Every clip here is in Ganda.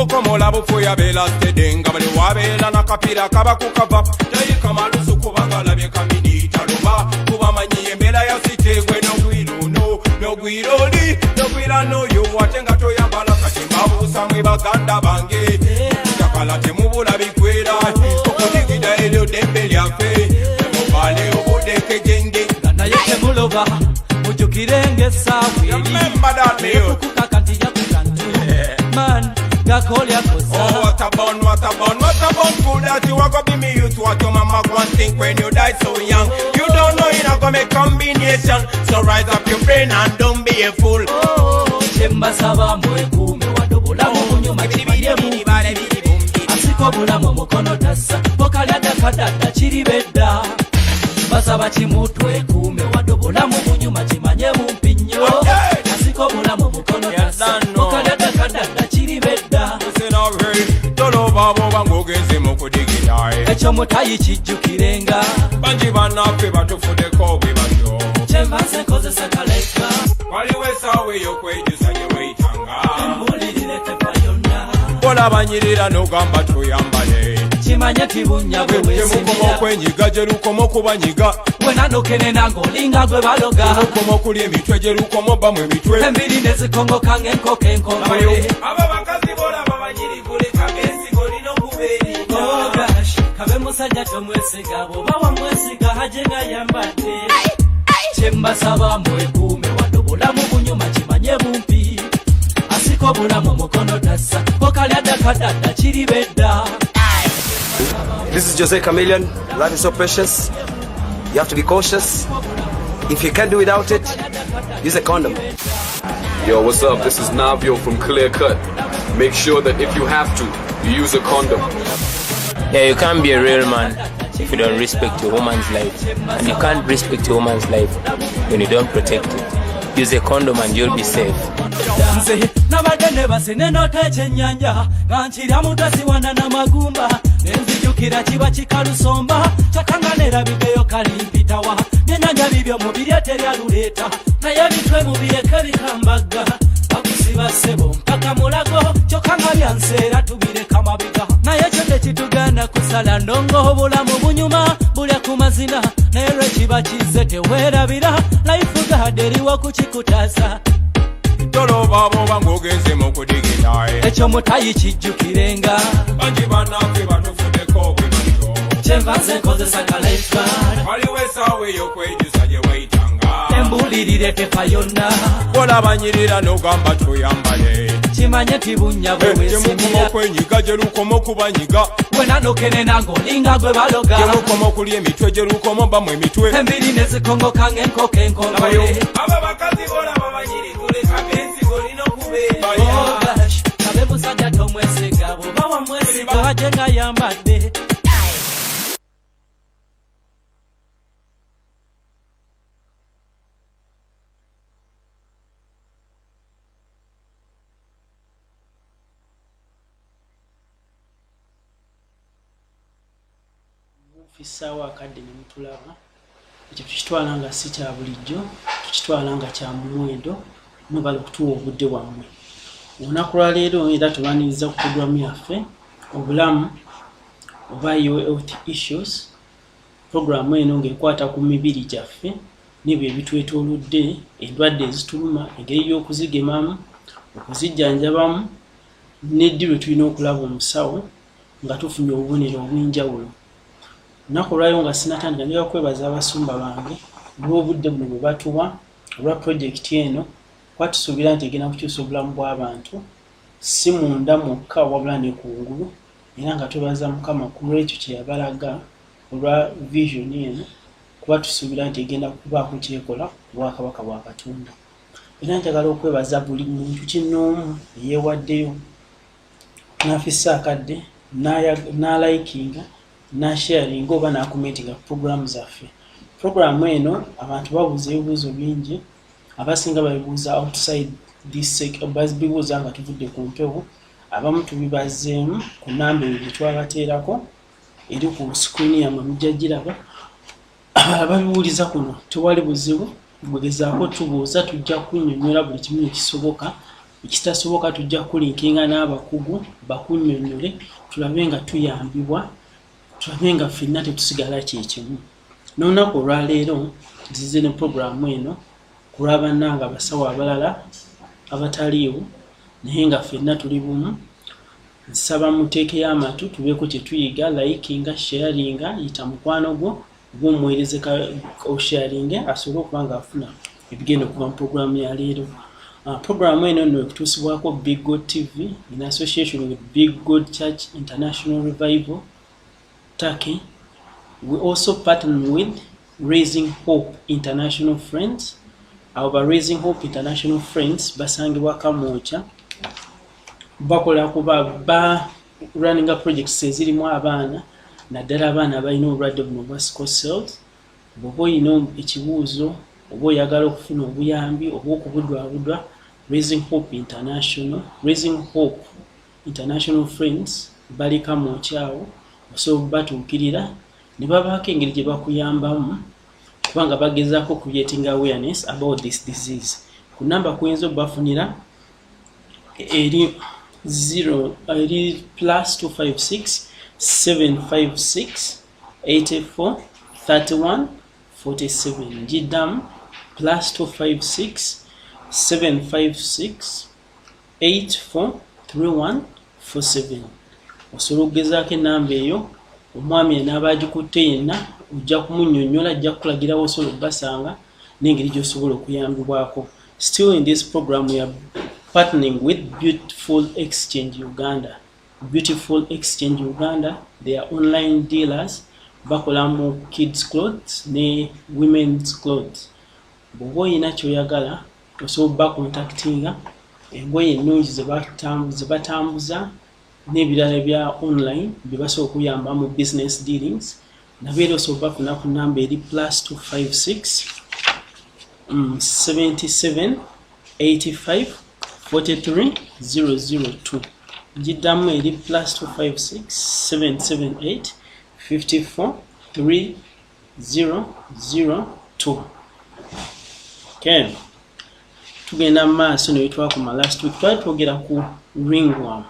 Bokomola bufuya bela stedenga bali wabela nakapira kaba kukava Dai kamalusu kubangala bekamini taluba Kuba manyi embela ya sitegwe no gwiru no gwiro di no gwira no yo watenga toyambala kati mbabu samwe baganda bange Jakala temubula bikwera Okudigida elio dembeli afe Mubale obudeke genge Na yete muloba Mujukirenge sawi Remember that meal Man, gakolya kosa. Oh, what a bun, good that you are gonna be me youth. What your mama gonna think when you die so young? You don't know you're not gonna make combination. So rise up your brain and don't be a fool. Oh, chemba saba mwekume wadobola munyuma chibide mubale asiko bula mukono tassa bokalya dakadada chiribedda basaba chimutwe kume wadobola munyuma chimanye mumpinyo asiko bula mukono tassa bokalya dakadada chiribedda tolo babo bangogenze mukudigida echo mutayi kijjukirenga banji banafe batufudeko bwe batyo chemba nkozesa kaleka waliwe sawe yokwejusa yeweitanga embulirire tepayonna bola banyirira nogamba tuyambale chimanye tibunya bwewesimira kwenyiga jerukomo kubanyiga wenanokene nangolinga gwe baloga jerukomo kuli emitwe jerukomo bamwe emitwe embiri nezikongokange enkoke enkongole aba bakazi bola babanyiri kule kagenzi golino kuberi oh gosh kabe musajja tomwesiga bo bawa mwesiga hajenga yambate chemba saba mwekume wadobola mu bunyuma chimanye bumpi asiko bulamu mukono tassa okalya dakadada chiribedda. This is Jose Chameleon. Life is so precious. You have to be cautious. If you can't do without it, use a condom. Yo, what's up? This is Navio from Clear Cut. Make sure that if you have to, you use a condom. Yeah, you can't be a real man if you don't respect your woman's life. And you can't respect your woman's life when you don't protect it. Use a condom and you'll be safe. Nze nabadde nebasene noteche nyanja nganchira mutasi wana na magumba nenzijukira kiba kikalusomba chakanganera bibeyo kalimpitawa nyenanja bibyo mubiri ateryaluleta naye bitwe mubireke bikambaga bakusiba sebo mpaka mulago kyokanga byanseera tubireka mabiga naye kyo tekitugana kusala ndongo obulamu bunyuma bulya ku mazina naye lwekiba kize teweerabira life gaderiwa kukikutaasa tolo babo bangogenze mukudigida ekyo mutayi kijjukirenga banji banafe batufudeko bwe batyo chemba nkozesa kaleka waliwe sawe yokwejusa yeweitanga embulirire tepayonna bola banyirira nogamba tuyambale chimanye tibunya bwewesimira kwenyiga jerukomo kubanyiga wenanokene nangolinga gwe baloga jerukomo kuli emitwe jerukomo bamwe emitwe embiri nezikongokange enkoke enkongole aba bakazi bola babanyiri kule kagenzi golino kuberi oh gosh kabe musajja tomwesiga bo bawa mwesiga hajenga yambadde. Fisaawa akadde ne mutulaba ekyo tukitwala nga si kya bulijjo tukitwala nga kya muwendo mubala okutuwa obudde bwammwe olunaku lwa leero era tubaniriza ku puroguramu yaffe obulamu oba health issues puroguramu eno ng'ekwata ku mibiri gyaffe n'ebyo ebitwetoolodde endwadde ezituluma engeri y'okuzigemamu okuzijjanjabamu n'eddi lwe tulina okulaba omusawo nga tufunye obubonero obw'enjawulo. Naku lwayo nga sinatandika njagala kwebaza abasumba bange olw'obudde buno bwe batuwa olwa pulojekiti eno kwatusuubira nti egenda kukyusa obulamu bw'abantu si munda mwokka wabula ne kungulu era nga twebaza Mukama ku lwekyo kye yabalaga olwa vision eno kuba tusuubira nti egenda kubaako kyekola ku Bwakabaka bwa Katonda. Era njagala okwebaza buli muntu kinnoomu eyeewaddeyo n'afissa akadde n'alayikinga na-sharing oba na-commentinga ku programu zaffe. Programu eno abantu babuuza ebibuuzo bingi abasinga babibuuza outside this babibuuza nga tuvudde ku mpewo abamu tubibazeemu ku namba eyo gye twabateerako eri ku screen yammwe mujja giraba ababibuuliza kuno tewali buzibu mugezaako tubuuza tujja kunnyonnyola buli kimu ekisoboka ekitasoboka tujja kulinkinga n'abakugu bakunnyonnyole tulabe nga tuyambibwa tulabe nga ffenna tetusigala kyekimu n'olunaku olwaleero nzize ne puroguramu eno kulaba nanga abasawo abalala abataliiwo naye nga ffenna tuli bumu nsaba muteekeyo amatu tubeeko kye tuyiga likinga sharinga yita mukwano gwo oba omuweereze osharinge asobole okuba nga afuna ebigenda okuva mu puroguramu ya leero puroguramu eno nno ekutuusibwako Big God TV in association with Big God Church International Revival Turkey. We also partner with Raising Hope International Friends. Our Raising Hope International Friends basangibwa Kamwokya bakola kuba running a projects ezirimu abaana naddala abaana abalina obulwadde buno bwa sickle cells. Bw'oba olina ekibuuzo oba oyagala okufuna obuyambi oba okubudwabudwa Raising Hope International Friends bali Kamwokya awo osobola batuukirira ne babaako engeri gye bakuyambamu kubanga bagezaako creating awareness about this disease. Ku namba kuyinza obafunira eri +256 756 84 31 47 Jidam +256 756 84 31 47. Osobola okugezaako enamba eyo omwami anaaba agikutte yenna ojja kumunnyonnyola ajja kukulagirawo osobola okubasanga n'engeri gy'osobola okuyambibwako. Still in this program we are partnering with Beautiful Exchange Uganda. Beautiful Exchange Uganda, they are online dealers bakola mu kids clothes ne women's clothes. Bw'oba olina ky'oyagala osobola bacontactinga engoye ennungi ze batambuza n'ebirala bya online bye basobola okuyamba mu business dealings nabeera osobola bafuna ku namba eri +256 77 85 43 002. Jiddamu eri +256 778 54 302. Okay. Tugenda maaso ne twakoma last week twali twogera ku ringworm.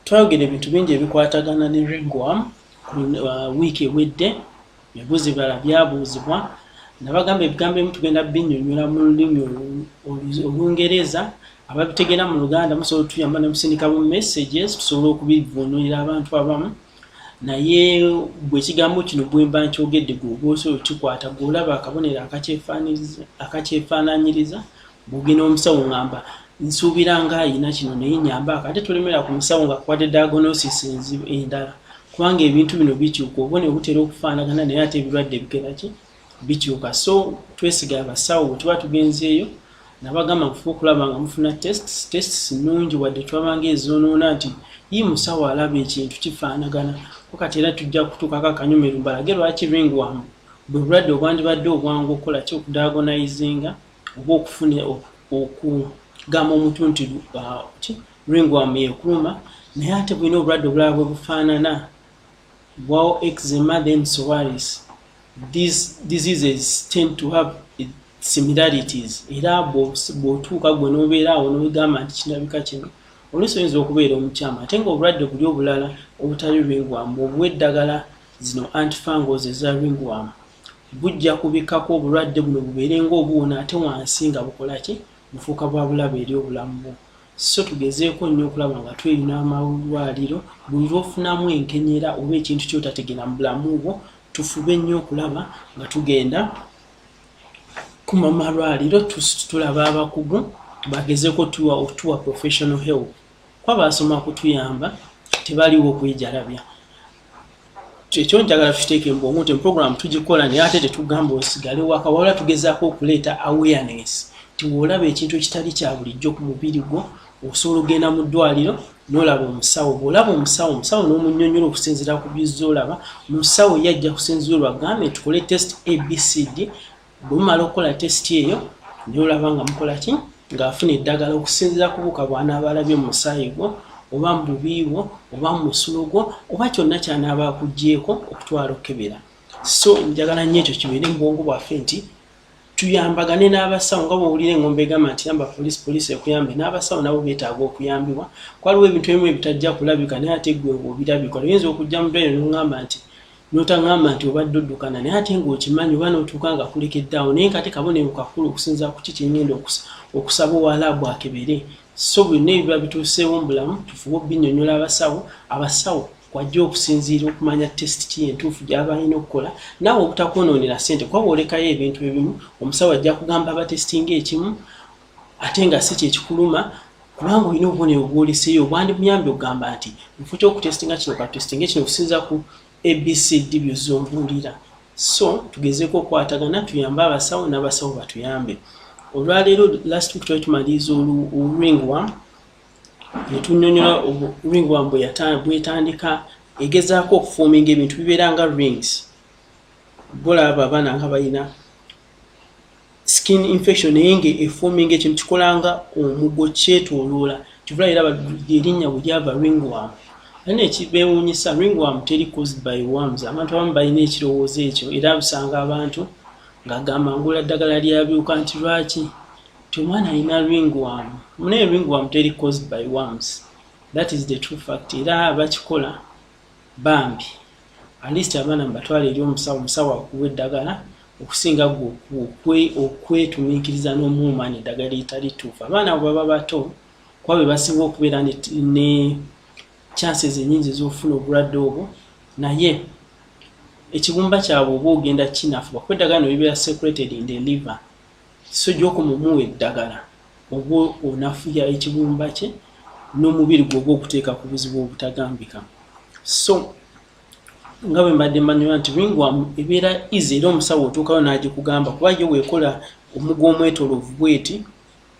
Twayogera ebintu bingi ebikwatagana ne ringworm wiiki ewedde ebibuuzo ebirala byabuuzibwa nabagamba ebigambo ebimu tugenda binnyonnyola mu lulimi Olungereza ababitegeera mu Luganda musobola tuyamba ne musindika mu messages tusobole okubivuunulira abantu abamu naye bwe ekigambo kino bwe mba nkyogedde gwe osobola okikwata gw'olaba akabonero akakyefaananyiriza bw'ogenda omusawo ngamba nsuubira ng'ayina kino naye nyamba ate tolemera ku musawo nga kwate diagnosis endala kubanga ebintu bino bikyuka obubonero butera okufaanagana naye ate ebirwadde bikeraki bikyuka. So twesiga abasawo bwe tuba tugenzeeyo nabagamba mufuba okulaba nga mufuna tests nnungi wadde twabanga ezoonoona nti ye musawo alaba ekintu kifaanagana kati era tujja kutuukako akanyumiru mbalage lwaki ringworm bwe bulwadde obwandibadde obwangu okukola ki okudiagonizinga oba okufuna okugamba omuntu nti ringworm yekuluma naye ate bulina obulwadde obulala bwe bufaanana bwawo eczema then psoriasis. These diseases tend to have similarities era bw'otuuka gwe n'obeera awo n'ogamba nti kirabika kino oluusi oyinza okubeera omukyama ate nga obulwadde buli obulala obutali ringworm obuwa eddagala zino antifungals eza ringworm bujja kubikkako obulwadde buno bubeere ng'obuwona ate wansi nga bukola ki bufuuka bwa bulabe eri obulamu bwo. So tugezeeko nnyo okulaba nga tweyuna amalwaliro buli lwofunamu enkenyera oba ekintu kyotategera mu bulamu bwo tufube nnyo okulaba nga tugenda ku malwaliro tulaba abakugu bagezeeko tuwa professional help kwaba asoma kutuyamba tebaliwo okwejalabya. Ekyo njagala tuteeke mbongo nti program tugikola naye ate tetugamba osigale waka wabula tugezaako okuleeta awareness ti bw'olaba ekintu ekitali kya bulijjo ku mubiri gwo osobola ogenda mu ddwaliro n'olaba omusawo. Bw'olaba omusawo n'omunnyonnyola okusinziira ku by'ozza olaba omusawo yajja kusinziirwa agambe tukole test ABCD. Bwe mumala okukola test eyo n'olaba nga mukola ki ng'afuna eddagala okusinziira ku buka bw'anaaba alabye mu musaayi gwo oba mu bubi bwo oba mu musulo gwo oba kyonna ky'anaaba akuggyeeko okutwala okukebera. So njagala nnyo ekyo kibeere mu bwongo bwaffe nti tuyambagane n'abasawo nga bw'owulira engombe egamba nti yamba poliisi ekuyambe n'abasawo nabo beetaaga okuyambibwa. Waliwo ebintu ebimu ebitajja kulabika naye ate ggwe obirabika. Oyinza okujja mu ddwaliro n'oŋŋamba nti n'otaŋŋamba nti obadde oddukana naye ate ng'okimanyi oba n'otuuka nga kulekeddaawo naye kati kabonero kakulu okusinza ku kiki ngenda okusaba owalaabu akebere. So byonna ebiba bituuseewo mu bulamu tufube obbinyonnyola abasawo kwajja okusinziira okumanya test ki entuufu gy'aba alina okukola naawe obutakwonoonera ssente kuba bw'olekayo ebintu ebimu omusawo ajja kugamba abatestinga ekimu ate nga si kyekikuluma kubanga olina obubonero bw'oleseeyo obwandimuyambi okugamba nti mufo ky'okutestinga kino katestinga kino okusinza ku ABCD by'ozombuulira. So tugezeeko okukwatagana tuyambe abasawo n'abasawo batuyambe. Olwaleero last week twali tumaliriza ringworm netunyonyola ringworm bwetandika egezaako okufuminga ebintu bibeera nga rings. Bolaba abaana nga balina skin infection naye nga efuminga ekintu kikolanga omuggo kyetooloola kivula era erinnya bwe lyava ringworm. Naye ekibeewuunyisa ringworm teri caused by worms. Abantu abamu balina ekirowoozo ekyo era bisanga abantu ng'agamba ngula ddagala lyabyuka nti lwaki omwana alina ringworm. Naye ringworm teri caused by worms. That is the true fact. Era bakikola bambi at least abaana mubatwala eri omusawo akuwa eddagala okusinga okwetumiikiriza n'omuumanya eddagala eritali ttuufu. Abaana bwe baba bato kuba be basinga okubeera ne chances enyingi ez'okufuna obulwadde obwo naye ekibumba kyabwe oba ogenda kinafuba kuba eddagala no libeera secreted in the liver. So gy'okumumuwa eddagala oba onafuya ekibumba kye n'omubiri gwe oba okuteeka ku buzibu obutagambika. So nga bwe mbadde mmanyiwa nti ringworm ebeera easy era omusawo otuukayo n'agikugamba kuba yo weekola omugwa omwetoloovu bweti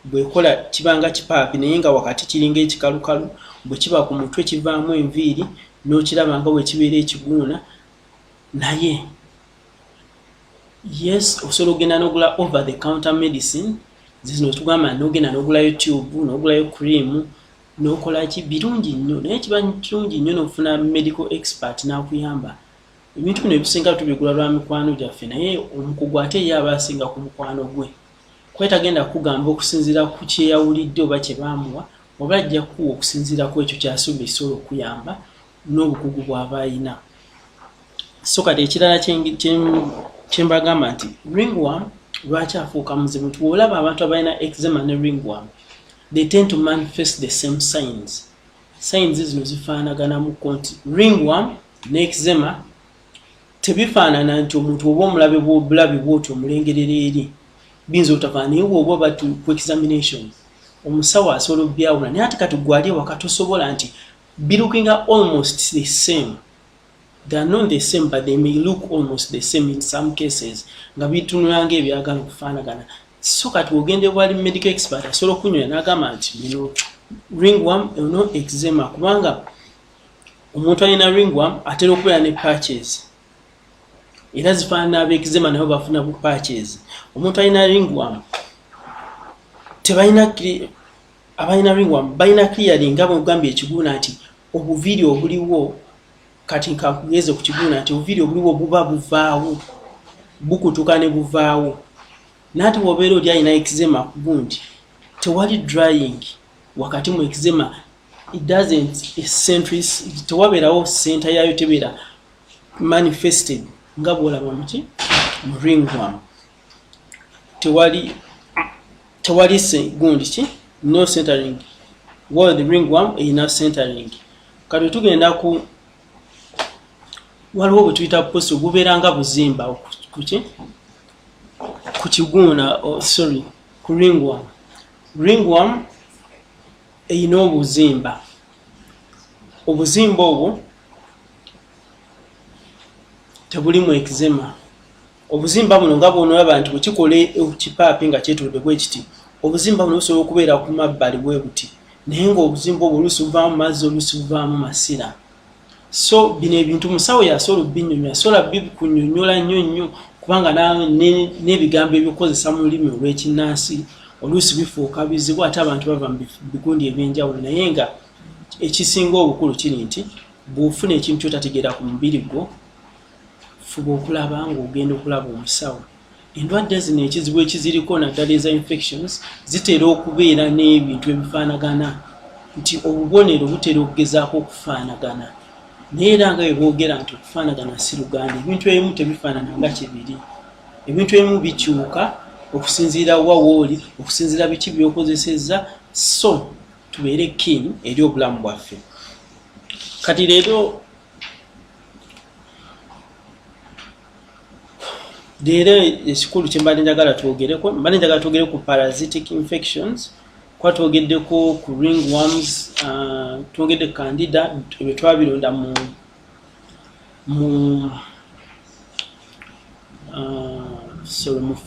bwekola kibanga kipaapi naye nga wakati kiringa ekikalukalu bwe kiba ku mutwe kivaamu enviiri n'okiraba nga bwe kibeera ekiguuna. Naye yes osobola ogenda n'ogula over the counter medicine zino tugamba n'ogenda n'ogulayo tube n'ogulayo cream n'okola ki birungi nnyo naye kiba kirungi nnyo n'ofuna medical expert n'akuyamba. Ebintu bino ebisinga tubigula lwa mikwano gyaffe naye omukugu ate ye aba asinga ku mukwano gwe kwetagenda kugamba okusinziira ku kyeyawulidde oba kye baamuwa oba ajja kuwa okusinziira ku ekyo kyasuuba ekisobola okuyamba n'obukugu bw'aba ayina. So kati ekirala kyembagamba nti ringworm lwaki afuuka muzibu nti olaba abantu abalina eczema ne ringworm they tend to manifest the same signs. Signs zino zifaanaganamuko nti ringworm ne eczema tebifaanana nti omuntu oba omulabe bw'obulabe bw'oti omulengerera eri binza otafaana naye bw'oba batu ku examination omusawo asobola obyawula naye ate kati gwali ewaka tosobola nti be looking almost the same. They are not the same but they may look almost the same in some cases nga bitunula ng'ebyagala okufaanagana. So kati ogende bwali medical expert asobola okunyola n'agamba nti bino ringworm no eczema kubanga omuntu alina ringworm atera okubeera ne patches era zifaanana ab'eczema nabo bafuna bu patches. Omuntu alina ringworm abalina ringworm balina clearing nga bwegambye ekiguuna nti obuviiri obuliwo kati nkakugeze ku kiguuna nti obuviiri obuliwo buba buvaawo bukutuka ne buvaawo naate bw'obeera oli alina eczema ku gundi tewali drying wakati mu eczema it doesn't eccentric tewabeerawo center yayo tebeera manifested nga bw'olaba muki mu ringworm tewali gundi ki no centering while the ringworm erina centering. Kati tugenda ku waliwo bwe tuyita poso bubeera nga buzimba ku kiguuna ku ringworm. Ringworm erina obuzimba obwo tebulimu eczema. Obuzimba buno nga bw'onolaba nti bwekikola ekipaapi nga kyetolodde bwe kiti obuzimba buno busobola okubeera ku mabbali bwe buti naye ng'obuzimba obwo oluusi buvaamu mazzi oluusi buvaamu masira. So bino ebintu musawo yasobola obbinyonnyola asobola bikunyonnyola nnyo kubanga n'ebigambo ebikozesa mu lulimi olw'ekinnansi oluusi bifuuka bizibu ate abantu bava mu bigundi ebyenjawulo naye nga ekisinga obukulu kiri nti bw'ofuna ekintu kyotategeera ku mubiri gwo fuba okulaba ng'ogenda okulaba omusawo endwadde zino ekizibu ekiziriko naddala eza infections zitera okubeera n'ebintu ebifaanagana nti obubonero butera okugezaako okufaanagana naye era nga bwe boogera nti okufaanagana si luganda ebintu ebimu tebifaanana nga kibiri ebintu ebimu bikyuka okusinziira wa wooli okusinziira biki byokozesezza so tubeere keen eri obulamu bwaffe kati leero ekikulu kye mbadde njagala twogere ku parasitic infections kwa twogeddeko ku ringworms twogedde candida ebyo twabironda mu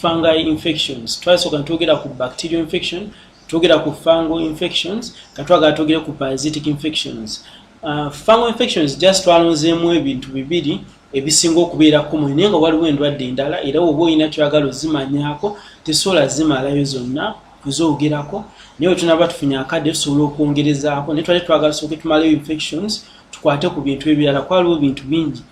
fungi infections twasooka twogera ku bacterial infection twogera ku fungal infections katwagala twogere ku parasitic infections fungal infections just twalonzeemu ebintu bibiri ebisinga okubeera common naye nga waliwo endwadde endala era oba olina twagala ozimanyaako tesobola zimalayo zonna kuzoogerako naye wetunaba tufunye akadde tusobola okwongerezaako naye twali twagala tusooke tumalayo infections tukwate ku bintu ebirala kwaliwo bintu bingi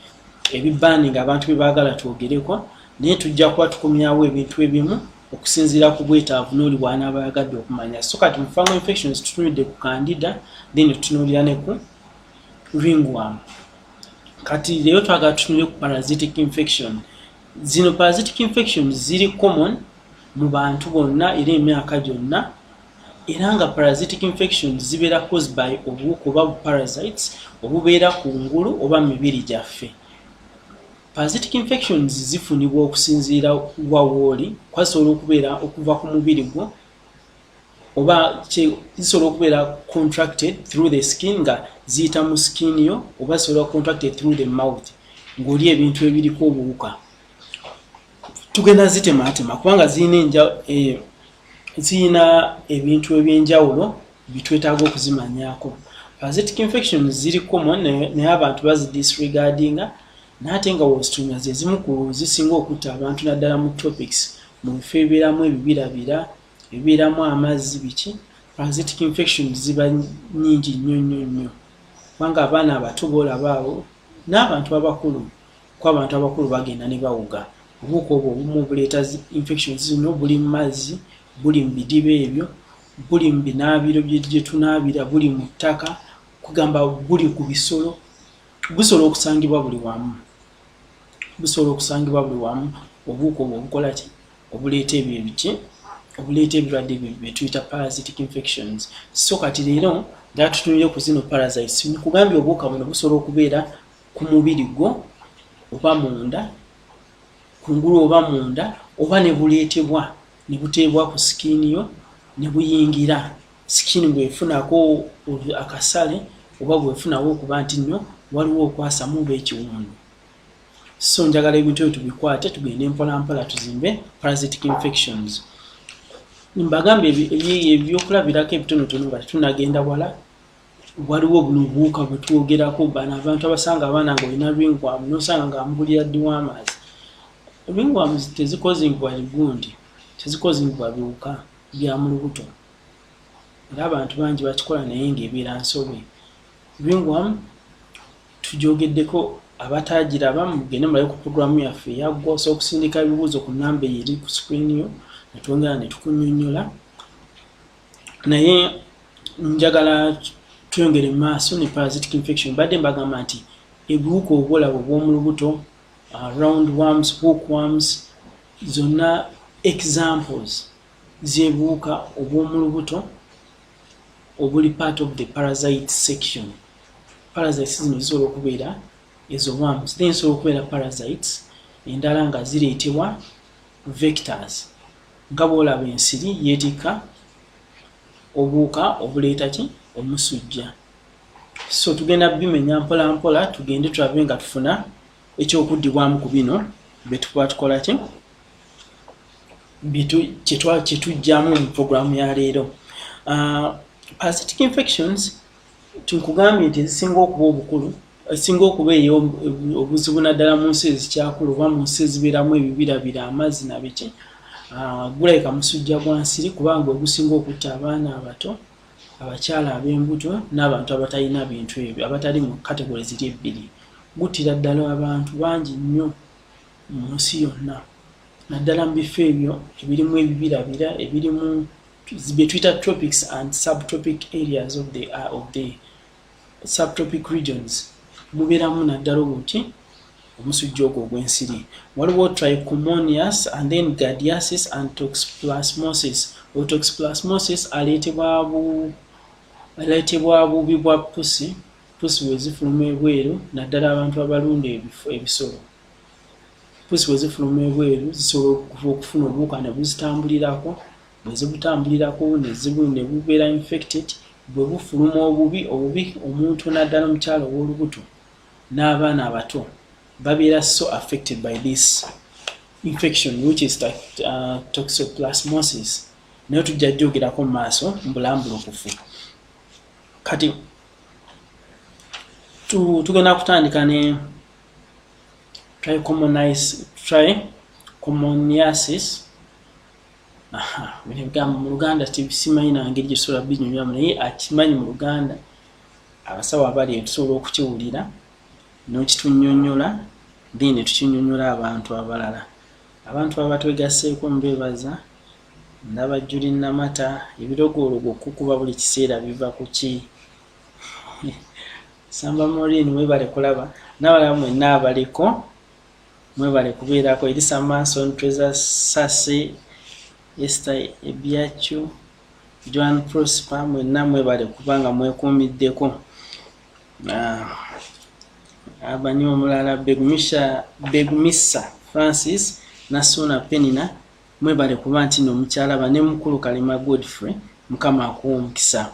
ebibaaninga abantu bye baagala twogereko naye tujja kuba tukomyawo ebintu ebimu okusinziira ku bwetaavu n'oli bw'anaaba ayagadde okumanya so kati mu fungal infections tutunudde ku candida then tutunuulira ne ku ringworm kati leero twagala tutunule ku parasitic infection zino parasitic infections ziri common mu bantu bonna era emyaka gyonna era nga parasitic infections zibeera caused by obuwuka oba parasites obubeera ku ngulu oba mibiri gyaffe parasitic infections zifunibwa okusinziira wa wooli kwasobola okubeera okuva ku mubiri gwo oba zisobola okubeera contracted through the skin nga ziyita mu skin yo oba zisobola contracted through the mouth ng'oli ebintu ebiriko obuwuka tugenda zitematema kubanga ziyina ebintu ebyenjawulo bitwetaaga okuzimanyaako parasitic infections ziri common naye abantu bazidisregardinga naate nga wozitumya zezimu ku zisinga okutta abantu naddala mu tropics mu bifo ebibeeramu ebibirabira ebibeeramu amazzi biki parasitic infections ziba nnyingi nnyo kubanga abaana abato boolabaawo n'abantu abakulu kuba abantu abakulu bagenda ne bawuga obuwuka obwo obumu buleeta infections zino buli mu mazzi buli mu bidiba ebyo buli mu binaabiro gye tunaabira buli mu ttaka kugamba buli ku bisolo busobola okusangibwa buli wamu obuwuka obwo obukola ki obuleeta ebyo ebiki obuleeta ebirwadde bye tuyita parasitic infections so kati leero nga tutunire ku zino parasites nkugambye obuwuka buno busobola okubeera ku mubiri gwo oba munda kungulu oba munda oba ne buleetebwa ne buteebwa ku skin yo ne buyingira skin bwefunako akasale oba bwefunawo okuba nti nno waliwo okwasamu oba ekiwundu so njagala ebintu ebyo tubikwate tugende mpolampola tuzimbe parasitic infections mbagambe ebyokulabirako ebitonotono nga tetunagenda wala waliwo buno obuwuka bwe twogerako bano abantu abasanga abaana nga olina ringworm nosanga nga amubulira ddi w'amazzi ringworms tezikozingibwa ligundi tezikozingibwa biwuka bya mu lubuto era abantu bangi bakikola naye ng'ebeera nsobe ringworm tugyogeddeko abatagiraba mugende mulabe ku programu yaffe eyaggwa osobola okusindika ebibuuzo ku namba eyo eri ku screen yo netwongera ne tukunnyonnyola naye njagala twongere mu maaso ne parasitic infection badde mbagamba nti ebiwuka obwolabo obw'omu lubuto roundworms hookworms zonna examples z'ebiwuka obw'omu lubuto obuli part of the parasite section parasites zino zisobola okubeera ezo worms then zisobola okubeera parasites endala nga zireetebwa vectors nga bwolaba ensiri yeetikka obuwuka obuleeta ki omusujja so tugenda bimenya mpola mpola tugende tulabe nga tufuna ekyokuddibwamu ku bino betukuba tukola ki kyetujjamu mu programu ya leero parasitic infections tunkugambye nti ezisinga okuba obukulu ezisinga okuba obuzibu naddala mu nsi ezikyakulu oba mu nsi ezibeeramu ebibirabira amazzi nabiki gulabika musujja gwa nsiri kubanga ogusinga okutta abaana abato abakyala ab'embuto n'abantu abatalina bintu ebyo abatali mu kategori ziri ebbiri guttira ddala abantu bangi nnyo mu nsi yonna naddala mu bifo ebyo ebirimu ebibirabira ebirimu bye tuyita tropics and subtropic areas of the subtropic regions mubeeramu naddala obuti omusujja ogwo ogw'ensiri. Waliwo trichomonias and then giardiasis and toxoplasmosis. Toxoplasmosis aleetebwa bubi bwa pusi bwe zifuluma ebweru naddala abantu abalunda ebisolo. Pusi bwe zifuluma ebweru zisobola okufuna obuwuka ne buzitambulirako, bwe zibutambulirako ne bubeera infected, bwe bufuluma obubi omuntu naddala omukyalo w'olubuto n'abaana abato babeera so affected by this infection which is toxoplasmosis. Naye tujja jjogerako mu maaso mbulambulukufu. Kati tugenda kutandika ne trichomoniasis. Mu Luganda simanyi nangeri gyesobola binyonyamu naye akimanyi mu Luganda abasawo abali tusobola okukiwulira n'okitunyonnyola then tukinyonnyola abantu abalala. Abantu abatwegasseeko mbebaza ndaba Juli Namata ebirogologo okukuba buli kiseera biva ku ki. Samba Morini mwebale kulaba n'abalala mwenna abaliko mwebale kubeerako. Elisa Manson, Treza Sase, Esther Ebiachu, Joan Prosper mwenna mwebale kubanga mwekuumiddeko. Abanyi omulala Begumisa Francis Nasuna Penina mwebale kuba nti n'omukyala bane mukulu Kalima Godfrey Mukama akuwa omukisa.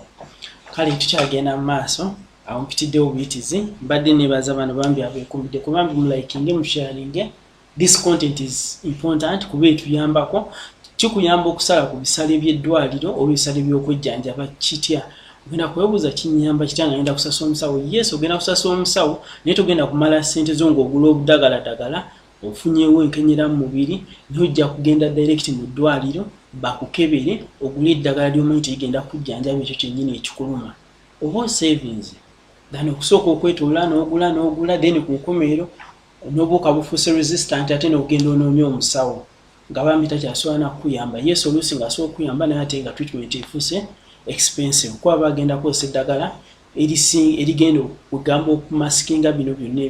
Kale tukyagenda mu maaso awo mpitiddewo obuyitizi mbadde nebaza bano bambi abeekumbidde kubambi mulaikinge musharinge. This content is important kuba etuyambako kikuyamba okusala ku bisale by'eddwaliro oba ebisale by'okwejjanjaba kitya. Ogenda kwebuuza kinyamba kitya nga ngenda kusasa omusawo. Yes, ogenda kusasa omusawo naye togenda kumala ssente zo ng'ogula obudagaladagala ofunyeewo enkenyera mu mubiri n'ojja kugenda direct mu ddwaliro bakukebere ogule eddagala ly'omanyi tigenda kujjanjaba ekyo kyennyini ekikuluma. Oba savings dani okusooka okwetoola n'ogula then ku nkomeero n'obuuka bufuuse resistant ate n'ogenda onoonya omusawo nga bambi takyasobola nakukuyamba. Yes, oluusi ng'asobola okukuyamba naye ate nga treatment efuuse expensive kuba bagenda kukozesa eddagala erigenda okugamba okumaskinga bino byonna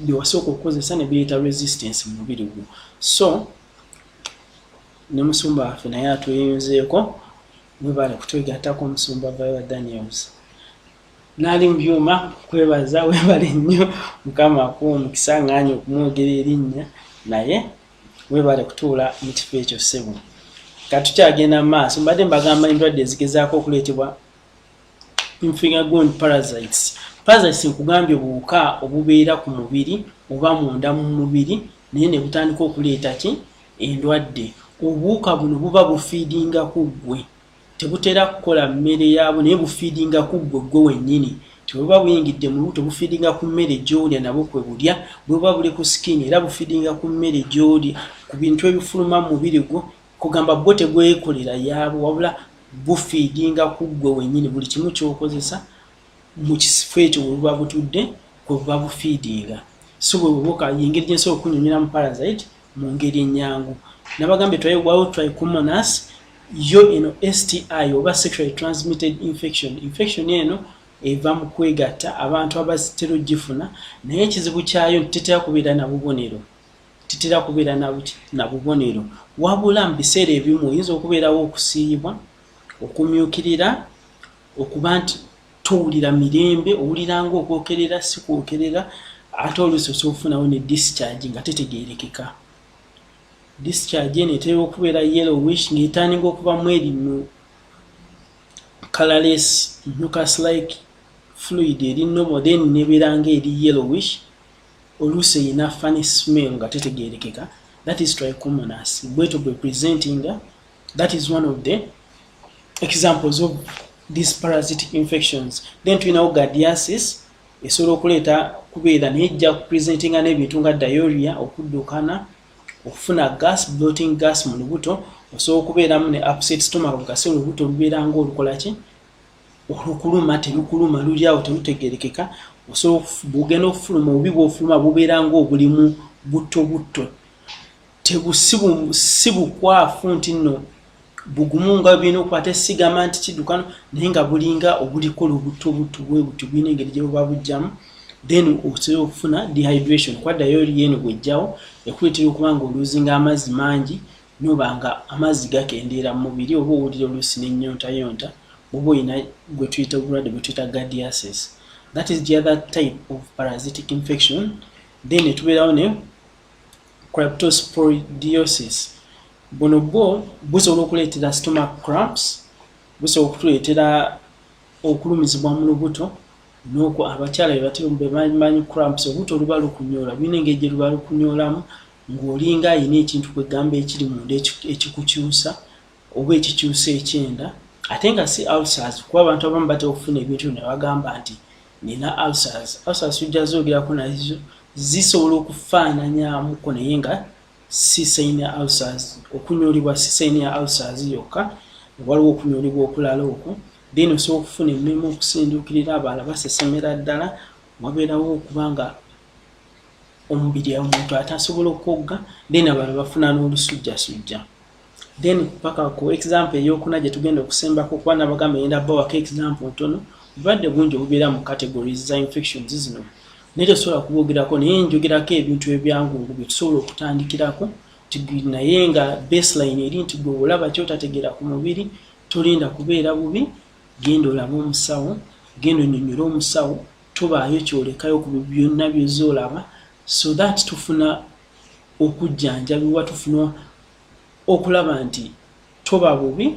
byewasooka okukozesa ne biyita resistance mu mubiri gwo. So ne musumba waffe naye atweyonzeeko mwebale kutwegattako omusumba Viola Daniels n'ali mu byuma kwebaza webale nnyo Mukama akuwa omukisa ng'anya okumwogera erinnya naye webale kutuula mu kifo ekyo ssebo. Katukyagenda mu maaso mbadde mbagamba endwadde ezigezaako okuleetebwa finger gone parasites. Parasites nkugambye obuwuka obubeera ku mubiri oba munda mu mubiri naye ne butandika okuleeta ki endwadde. Obuwuka buno buba bufiidinga ku ggwe, tebutera kukola mmere yaabo naye bufiidinga ku ggwe gwe wennyini. Tebuba buyingidde mu lubuto bufiidinga ku mmere gy'olya nabwo kwe bulya, bweba buli ku skin era bufiidinga ku mmere gy'olya, ku bintu ebifuluma mu mubiri gwo. Kugamba bwo tegwekolera yaabo wabula bufiidinga ku ggwe wennyini buli kimu ky'okozesa mu kifo ekyo bwe buba butudde kwe buba bufiidinga. So bwe bubuuka y'engeri gye nsobola okunyonyola mu parasite mu ngeri ennyangu. Nabagambye twayiwawo trichomonas yo eno STI oba sexually transmitted infection. Infection eno eva mu kwegatta abantu abazitera ogifuna naye ekizibu kyayo tetera kubeera na bubonero. Tetera kubeera na bubonero wabula mu biseera ebimu oyinza okubeerawo okusiibwa, okumyukirira, okuba nti towulira mirembe, owulira ng'okwokerera si kwokerera, ate oluusi osobola okufunawo ne discharge nga tetegeerekeka. Discharge eno etera okubeera yellowish ng'etandika okubamu erino colorless mucus like fluid eri normal then nebeera ng'eri yellowish oluusi eyina funny smell nga tetegeerekeka. That is trichomonas. Bweto bwe presenting, that is one of the examples of these parasitic infections. Then tulinawo giardiasis esobola okuleeta kubeera nejja kupresentinga n'ebintu nga diarrhea, okuddukana, okufuna gas, bloating gas mu lubuto, osobola okubeeramu ne upset stomach kasi olubuto lubeera ng'olukola ki olukuluma, terukuluma luli awo terutegeerekeka. Osobola bugenda okufuluma obubi bw'ofuluma bubeera ng'obulimu butto sibukwafu nti nno bugumu nga bino kwate sigama nti kidukano naye nga bulinga obuliko lubuto bwe butubine engeri gye buba bujjamu then osobola okufuna dehydration kwaddayo yeno bwejjawo ekuletera okuba nga oluzinga amazzi mangi noba nga amazzi gakendeera mu mubiri oba owulira oluusi n'ennyonta oba oyina gwe tuyita obulwadde bwe tuyita giardiasis. That is the other type of parasitic infection. Then etubeerawo ne cryptosporidiosis. Buno bwo busobola okuleetera stomach cramps, busobola okutuleetera okulumizibwa mu lubuto n'okwo abakyala bemanyi cramps obuto oluba lukunyoola birina engeri gye luba lukunyoolamu ng'olinga ayina ekintu kwegamba ekiri munda ekikukyusa oba ekikyusa ekyenda ate nga si ulcers kuba abantu abamu batera okufuna ebintu ne bagamba nti nina ulcers. Ulcers ujja zoogerako nazo zisobola okufaananyamuko naye nga si sayini ya ulcers. Okunyoolebwa si sayini ya ulcers yokka, waliwo okunyoolebwa okulala okwo. Then osobola okufuna emirimu okusinduukirira abalala basesemera ddala, wabeerawo okubanga omubiri omuntu atasobola okwogga, then abalala bafuna n'olusujjasujja. Then paka ku example ey'okuna gye tugenda okusembako kuba nabagamba yenda bawako example ntono, obulwadde bungi obubeera mu categories za infections zino. Naye tosobola kubwogerako naye njogerako ebintu ebyangungu bye tusobola okutandikirako naye nga baseline eri nti gwe olaba kyotategeera ku mubiri tolinda kubeera bubi, genda olabe omusawo, genda onyonyola omusawo, tobaayo kyolekayo ku byonna by'ozoolaba so that tufuna okujjanjabibwa, tufuna okulaba nti toba bubi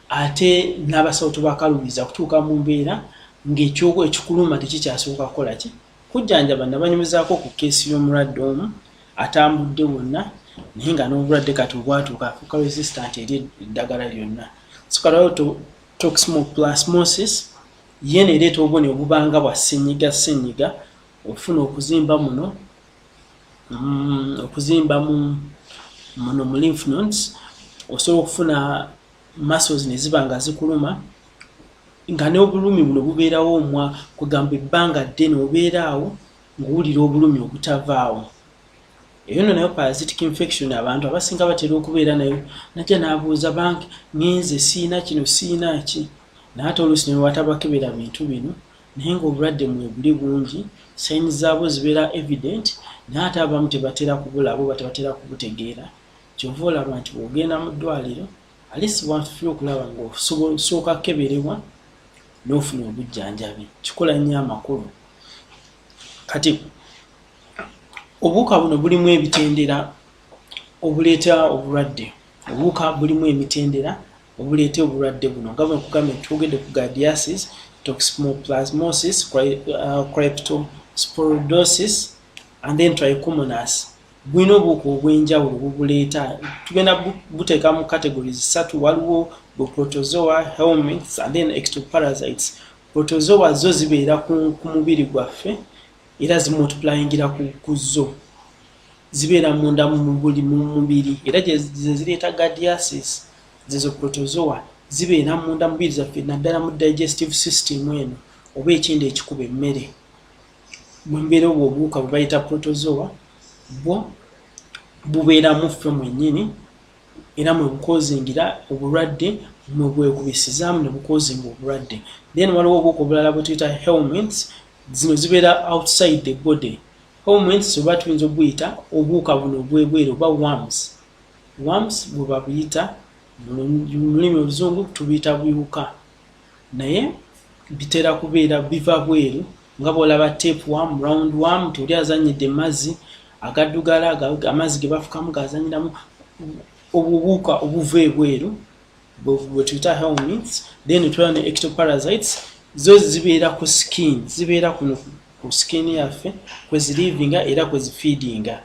ate n'abasawo tobakalubiza kutuuka mu mbeera ng'ekyogo ekikuluma tekikyasooka kukola ki kujjanjaba. Nabanyumizaako ku keesi y'omulwadde omu atambudde wonna naye nga n'obulwadde kati obwatuuka afuuka resistant eri eddagala lyonna. Sikalawo toxoplasmosis yene ereeta obubone obubanga bwa ssenyiga ofuna okuzimba muno mu lymph nodes, osobola okufuna muscles ne ziba nga zikuluma nga n'obulumi buno bubeerawo omwa kugamba ebbanga ddene obeeraawo ng'owulira obulumi obutavaawo. Eyo nno nayo parasitic infection abantu abasinga batera okubeera nayo. Najja n'abuuza banki ngenze siina kino siina ki naye ate oluusi ne watabakebera bintu bino naye ng'obulwadde mwe buli bungi, sayini zaabwo zibeera evident naye ate abamu tebatera kubulabo tebatera kubutegeera. Kyova olaba nti bw'ogenda mu ddwaliro alisi bwafuna okulaba ng'osooka keberebwa n'ofuna obujjanjabi, kikola nnyo amakulu. Kati obuwuka buno bulimu ebitendera obuleeta obulwadde. Obuwuka bulimu emitendera obuleeta obulwadde buno nga bwe nkugambye twogedde ku giardiasis, toxoplasmosis, cryptosporidiosis and then trichomonas. Bwino obuwuka obw'enjawulo bubuleeta tugenda buteeka mu categories 3. Waliwo protozoa, helminths and then ectoparasites. Protozoa zo zibeera ku mubiri gwaffe era zimultiplyingira ku zo, zibeera munda mu mubiri era gye zireeta giardiasis. Zezo protozoa zibeera munda mu mubiri zaffe naddala mu digestive system eno oba ekindi ekikuba emmere. Mu mbeera obwo obuwuka bwe bayita protozoa bwo bubeera mu ffe mwennyini era mwe bukozingira obulwadde, mwe bwekubisizaamu ne bukozinga obulwadde. Then waliwo obuwuka obulala bwe tuyita helminths. Zino zibeera outside the body. Helminths oba tuyinza obuyita obuwuka buno obwebweru oba worms. Worms bwe babuyita mu lulimi oluzungu tubiyita biwuka naye bitera kubeera biva bweru nga bw'olaba tapeworm, roundworm tuli azannyidde mazzi agaddugala amazzi ge bafukamu gazanyiramu. Obuwuka obuva ebweru bwe tuyita helminths. Then tulaba ne ectoparasites, zo zibeera ku skin, zibeera kuno ku skin yaffe kwe zilivinga era kwe zifeedinga.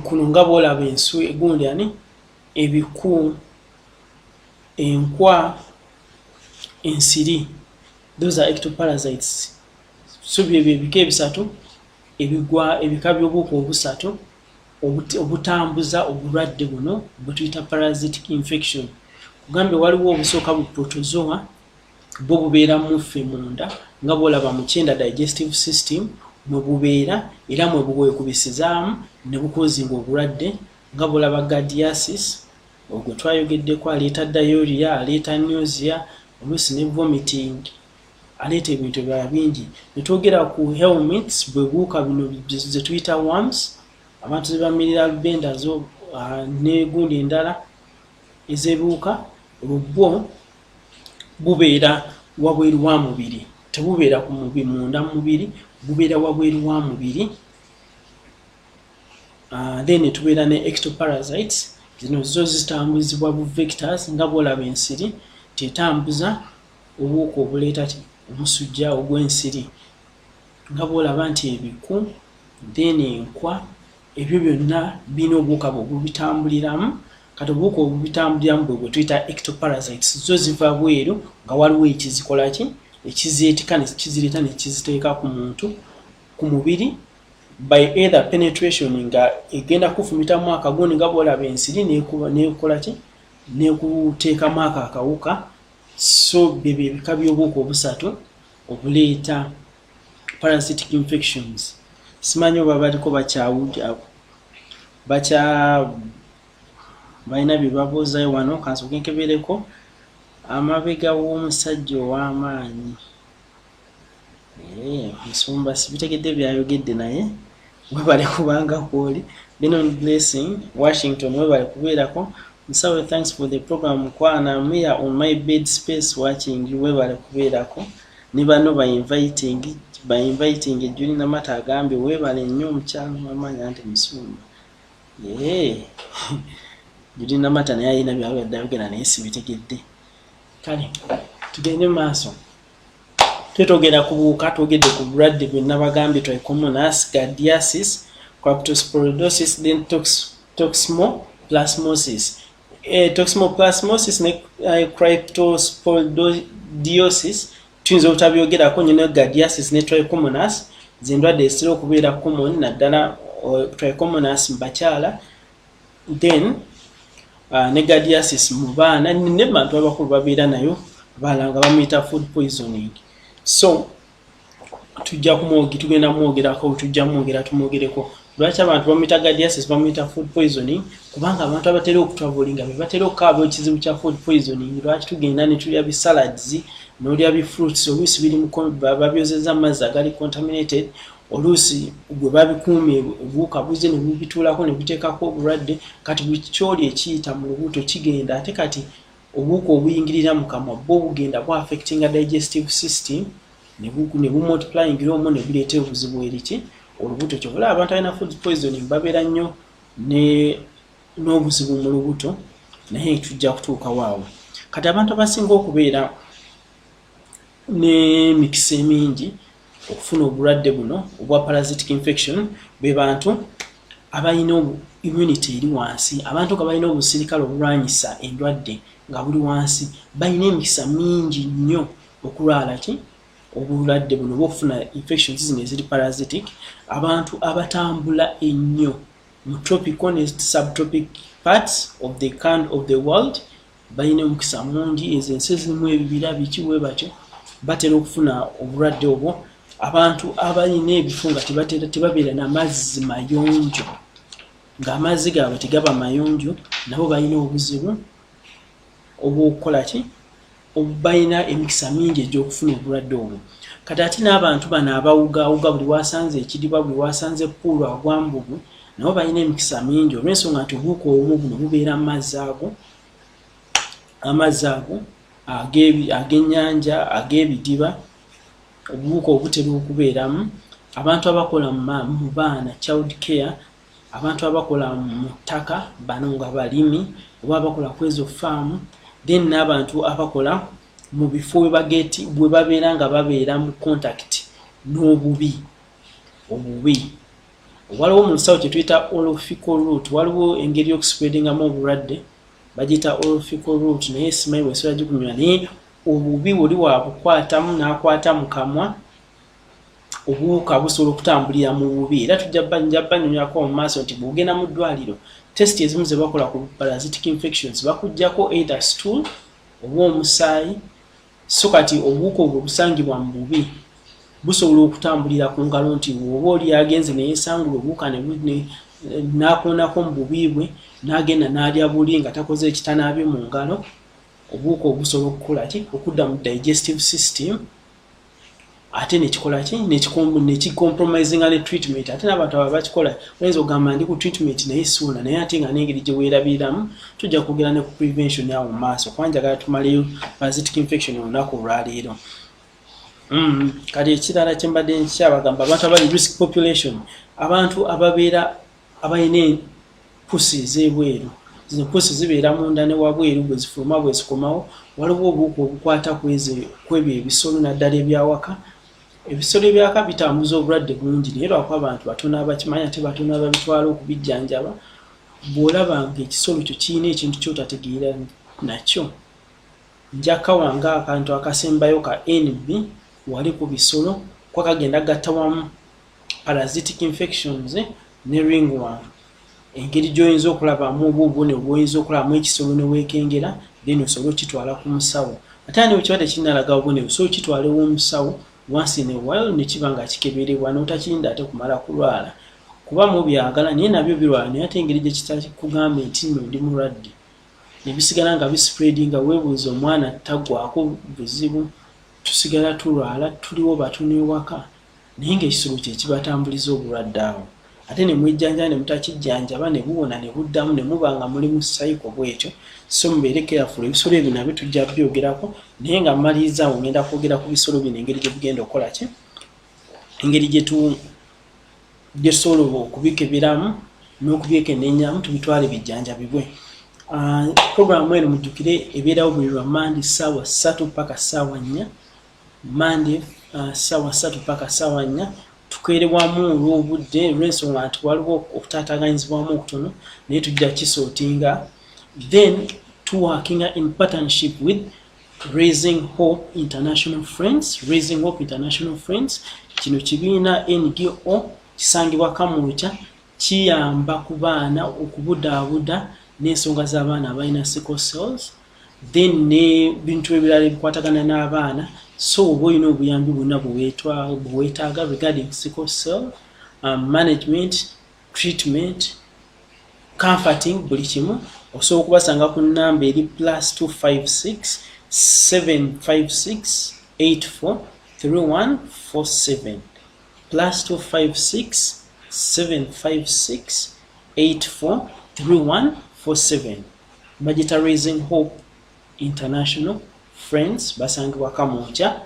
Kuno nga bw'olaba ensu egundi ani ebiku, enkwa, ensiri, those are ectoparasites. So byebyo ebika ebisatu ebika by'obuwuka obusatu obutambuza obulwadde buno bwe tuyita parasitic infection. Kugambye waliwo obusooka bu protozoa bwo bubeera mu ffe munda nga bw'olaba mu kyenda digestive system mwe bubeera era mwe bwekubisizaamu ne bukozinga obulwadde nga bulaba gardiasis ogwo twayogeddeko aleeta diarrhea aleeta nausea oluusi ne vomiting aleeta ebintu ebirala bingi netwogera ku helminths bwe buuka bino ze tuyita worms abantu ze bamirira lubenda zo ne gundi endala ezebuuka olwo bubeera wabweru wa mubiri tebubeera ku mubiri munda mu mubiri bubeera wabweru wa mubiri then tubeera ne ectoparasites zino zo zitambuzibwa bu vectors nga bwolaba ensiri tetambuza obuuka obuleeta omusujja ogw'ensiri nga bwolaba nti ebiku then enkwa ebyo byonna bina obuuka bwebitambuliramu kati obuuka obubitambuliramu bwe tuyita ectoparasites zo ziva bweru nga waliwo ekizikola ki ekizeetika nekizireeta nekiziteeka ku muntu ku mubiri by either penetration nga egenda kufumitamu akagundi nga bwolaba ensiri nekola ki nekuteekamu akawuka so bebe ebika by'obuuka obusatu obuleeta parasitic infections simanyi oba baliko bakyawulira balina bye baboozayo wano kansoke nkebereko amabega w'omusajja ow'amaanyi musumba sibitegedde byayogedde naye webale kubanga kwoli Benon Blessing Washington webale kubeerako Musawe, thanks for the program kwana I'm here on my bed space watching you webale kubeerako ne bano ba inviting Julie Namata agambye webale nnyo omukyalo amanya nti musumba Julie Namata naye ayina byayogera naye sibitegedde kale tugende maaso twetogera ku buuka twogedde ku bulwadde bwonna bagambye trichomonas gardiasis cryptosporidiosis then toxoplasmosis toxoplasmosis ne cryptosporidiosis tuyinza obutabyogerako nnyo ne gardiasis ne trichomonas zendwadde ezitera okubeera common naddala trichomonas mu bakyala then ne gardiasis mu baana ne bantu abakulu babeera nayo balanga bamuyita food poisoning so tujja tugenda mwogerako tujja mwogera tumwogereko lwaki abantu bamuyita gardiasis bamuyita food poisoning kubanga abantu abatera okutravelinga bebatera okukaaba ekizibu kya food poisoning lwaki tugenda ne tulya bisalads n'olya bifruits oluusi biri babyozeza amazzi agali contaminated oluusi gwe babikuumye obuuka buze ne bubituulako ne buteekako obulwadde kati buli kyoli ekiyita mu lubuto kigenda ate kati obuuka obuyingirira mu kamwa bwo bugenda bwa affecting a digestive system ne bumultiplying omwo ne buleeta obuzibu eriki olubuto kyobula abantu alina food poisoning babeera nnyo n'obuzibu mu lubuto naye tujja kutuuka waawo kati abantu abasinga okubeera n'emikisa emingi okufuna obulwadde buno obwa parasitic infection be bantu abalina immunity eri wansi abantu nga balina obusirikale obulwanyisa endwadde nga buli wansi balina emikisa mingi nnyo okulwala ki obulwadde buno bwokufuna infections zino eziri parasitic abantu abatambula ennyo mu tropical ne subtropic parts of the world balina omukisa mungi ezo ensi zirimu ebibira bikiwe batyo batera okufuna obulwadde obwo abantu abalina ebifo nga tebabeera n'amazzi mayonjo ng'amazzi gaabwe tegaba mayonjo nabo balina obuzibu obw'okukola ki balina emikisa mingi egy'okufuna obulwadde obwo kati ate n'abantu bano abawugawuga buli wasanze ekidiba buli wasanze puulu agwambugu nabo balina emikisa mingi olw'ensonga nti obuuka obumu buno bubeera amazzi ago ag'ennyanja ag'ebidiba obuuka obutera okubeeramu abantu abakola mu baana child care abantu abakola mu ttaka bano nga balimi oba abakola kwezo farm then n'abantu abakola mu bifo bwe babeera nga babeera mu contact n'obubi waliwo mu nsawo kyetuyita orophical root waliwo engeri y'okuspreadingamu obulwadde bagiyita orophical root naye simanyi bwesobola gikunywa naye obubi buli wabukwatamu n'akwata mu kamwa obuwuka busobola okutambulira mu bubi era tujja banyonywako mu maaso nti bwogenda mu ddwaliro test ezimu ze bakola ku parasitic infections bakuggyako either stool oba omusaayi so kati obuwuka obwo busangibwa mu bubi busobola okutambulira ku ngalo nti oba oli agenze ne yesangula obuwuka nakonako mu bubi bwe n'agenda n'alya buli nga takoze ekitanaabye mu ngalo obuuka obusobola okukola ki okudda mu digestive system ate nekikola ki nekicompromisinga ne treatment ate n'abantu aba bakikola oyinza okugamba ndi ku treatment naye siwona naye ate nga n'engeri gye weerabiramu tujja kwogera ne ku prevention awo mu maaso kuba njagala tumaleyo parasitic infection olunaku olwaleero. Kati ekirala kye mbadde nkyabagamba abantu abali risk population abantu ababeera abalina pusi ez'ebweru zino pusi zibeera munda ne wabweru bwe zifuluma bwe zikomawo waliwo obuuka obukwata kwebyo ebisolo naddala ebyawaka. Ebisolo ebyawaka bitambuza obulwadde bungi naye lwakuba abantu batono abakimanya ate batono ababitwala okubijjanjaba bw'olaba nga ekisolo kyo kirina ekintu kyotategeera nakyo njaka wange akantu akasembayo ka NB wali ku bisolo kwakagenda gatta wamu parasitic infections ne ringworm engeri gy'oyinza okulabamu obuubune obwoyinza okulabamu ekisolo ne weekengera then osobola okitwala ku musawo ate ne wekibadde kinalaga obubune osobola okitwala ew'omusawo once in a while ne kiba nga kikeberebwa n'otakirinda ate kumala kulwala kuba mu byagala naye nabyo birwala naye ate engeri gye kitakugamba nti nno ndi mulwadde ne bisigala nga bispreadinga weebuuza omwana taggwako buzibu tusigala tulwala tuliwo batono ewaka naye ng'ekisolo kye kibatambuliza obulwadde awo ate ne mwejjanjaba ne mutakijjanjaba ne buwona ne buddamu ne muba nga muli mu cycle bwetyo so mubeere careful ebisolo ebyo nabyo tujja byogerako naye nga mmaliriza awo ngenda kwogera ku bisolo bino engeri gye bigenda okukola ki engeri gye tusobola okubikeberamu n'okubyekeneenyamu tubitwale bijjanjabibwe. Programu eno mujjukire ebeerawo buli lwa Monday ssaawa 3 paka ssaawa 4 Monday ssaawa 3 paka ssaawa 4 tukeerebwamu olw'obudde olw'ensonga nti waliwo okutaataganyizibwamu okutono naye tujja kisootinga then tuworkinga in partnership with Raising Hope International Friends. Kino kibiina NGO kisangibwa Kamwokya kiyamba ku baana okubudaabuda n'ensonga z'abaana abalina sickle cells then ne bintu ebirala ebikwatagana n'abaana so oba olina obuyambi bwonna bweweetaaga regarding sickle cell management treatment comforting buli kimu osobola okubasanga ku nnamba eri +256 756 84 3147 +256 756 84 3147 Bagita Raising Hope International Friends basangibwa Kamwokya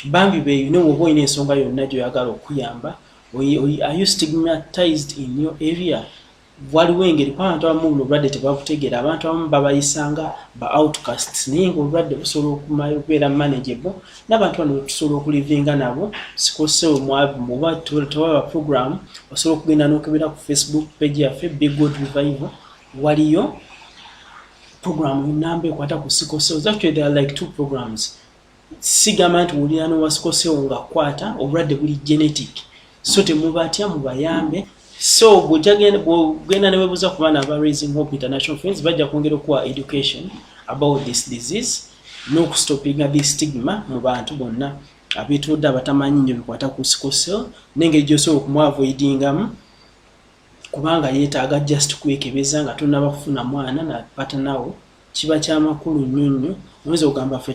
bambi beeyune woba olina ensonga yonna gy'oyagala okuyamba. Are you stigmatized in your area? Waliwo engeri kuba abantu abamu buno obulwadde tebabutegeera abantu abamu babayisanga ba outcasts naye nga obulwadde busobola okubeera manageable n'abantu bano tusobola okulivinga nabo sikosewo muba tewaba program osobola okugenda n'okebera ku Facebook page yaffe Big God Revival waliyo program namba ekwata ku sickle cells. Actually there are like 2 programs. Sigama nti wulira n'owa sickle cell nga kwata obulwadde buli genetic so temubatya mubayambe so bw'ogenda ne weebuuza ku baana aba Raising Hope International Friends bajja kwongera okuwa education about this disease n'okustopinga this stigma mu bantu bonna abeetudde abatamanyi nnyo bikwata ku sickle cell n'engeri gy'osobola okumuavoidingamu kubanga yeetaaga just kwekebeza nga tonnaba kufuna mwana na patanawo kiba kyamakulu nnyo nnyo. Oyinza okugamba ffe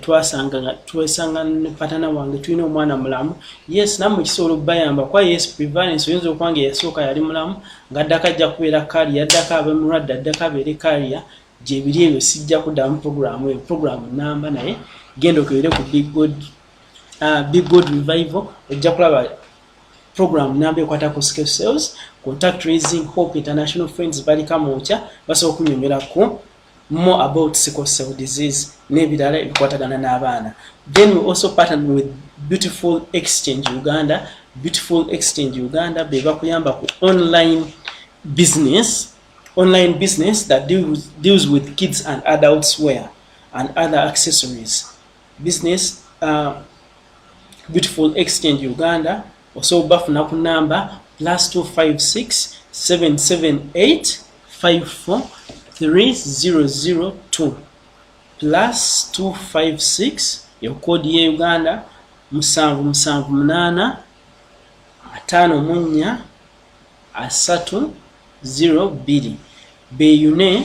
twesanga ne patana wange tulina omwana mulamu yes nammwe kisobola okubayamba kwa yes prevalence oyinza okubanga eyasooka yali mulamu ng'addako ajja kubeera kaliya addako abe mulwadde addako abeere kaliya gyebiri ebyo sijja kuddamu programu eyo programu namba naye genda okebere ku Big God Revival ojja kulaba program namba ekwata ku sickle cells. Contact Raising Hope International Friends bali Kamwokya basobola okunyonyola ku more about sickle cell disease n'ebirala ebikwatagana n'abaana. Then we also partnered with Beautiful Exchange Uganda be bakuyamba ku online business that deals with kids and adults wear and other accessories business. Beautiful Exchange Uganda also bafuna ku namba +256 778 54 3002 +256 yo kodi ye Uganda 778 54 30 02 beeyune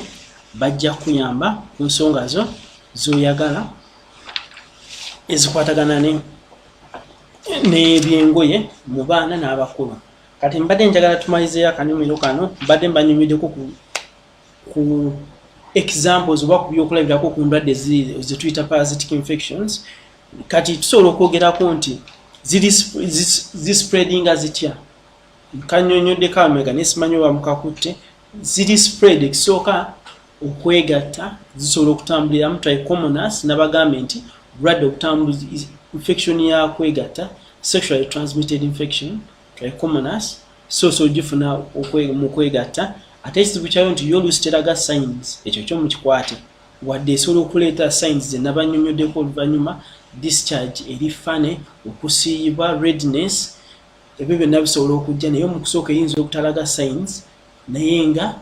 bajja kuyamba ku nsonga zo zoyagala ezikwatagana n'ebyengoye mu baana n'abakulu. Kati mbadde njagala tumalizeeyo akanyumiro kano, mbadde mbanyumiddeko ku examples oba ku byokulabirako ku ndwadde zetuyita parasitic infections. Kati tusobola okwogerako nti zispreadinga zitya. Kanyonyodde kamega nesimanyi oba mukakutte. Ziri spread ekisooka okwegatta, zisobola okutambuliramu trichomonas n'abagambe nti bulwadde obutambuzi infection ya kwegatta, sexually transmitted infection, trichomonas, so gifuna mu kwegatta. Ate ekizibu kyayo nti yo oluusi teraga signs, ekyo kyo mukikwate. Wadde esobola okuleeta signs ze nabanyonyoddeko oluvannyuma, discharge eri fane, okusiiyibwa, redness, ebyo byonna bisobola okujja, naye mu kusooka eyinza okutalaga signs, naye nga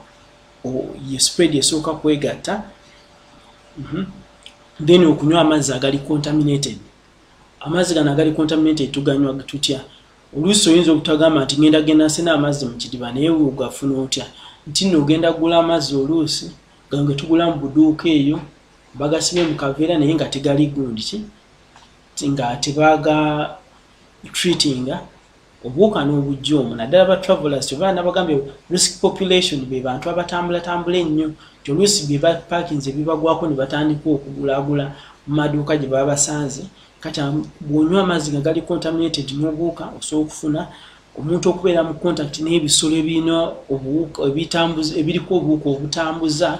ye spread esooka kwegatta. Then okunywa amazzi agali contaminated. Amazzi gano agali contaminated tuganywa tutya? Oluusi oyinza okutagamba nti ngenda sena amazzi mu kidiba naye ugafuna otya? Nti nno ogenda kugula amazzi oluusi gange tugula mu buduuka eyo bagasibye mu kaveera naye nga tegali gundi nga tebaga treatinga obuuka n'obujjoomu. Naddala ba travelers oba nabagambye risk population be bantu abatambula ennyo, oluusi bye bapakinze bibagwako ne batandika okugulaagula mu maduuka gye baba basanze. Kati bw'onywa amazzi nga gali contaminated n'obuuka osobola okufuna omuntu okubeera mu contact n'ebisolo ebirina obuwuka ebiriko obuwuka obutambuza,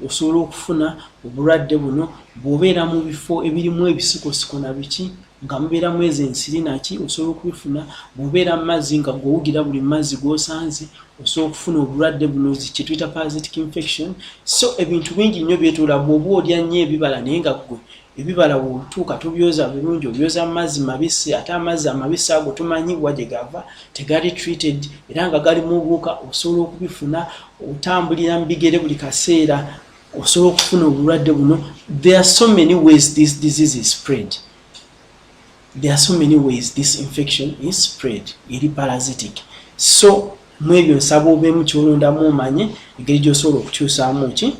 osobola okufuna obulwadde buno. Bw'obeera mu bifo ebirimu ebisikosiko na biki nga mubeeramu ezo ensiri naki osobola okubifuna. Bw'obeera mu mazzi nga gw'owugira buli mazzi g'osanze osobola okufuna obulwadde buno kye tuyita parasitic infection. So ebintu bingi nnyo byetoola bw'oba olya nnyo ebibala naye nga ggwe ebibala bw'otuuka tubyoza bulungi, obyoza mu mazzi mabisi, ate amazzi amabisi ago tumanyibwa gye gava tegali treated era nga galimu obuwuka, osobola okubifuna. Otambulira mu bigere buli kaseera osobola okufuna obulwadde buno. There are so many ways this disease is spread. There are so many ways this infection is spread. Eri parasitic. So mwebyo nsaba obeemu kyolondamu omanye engeri gy'osobola okukyusaamu ki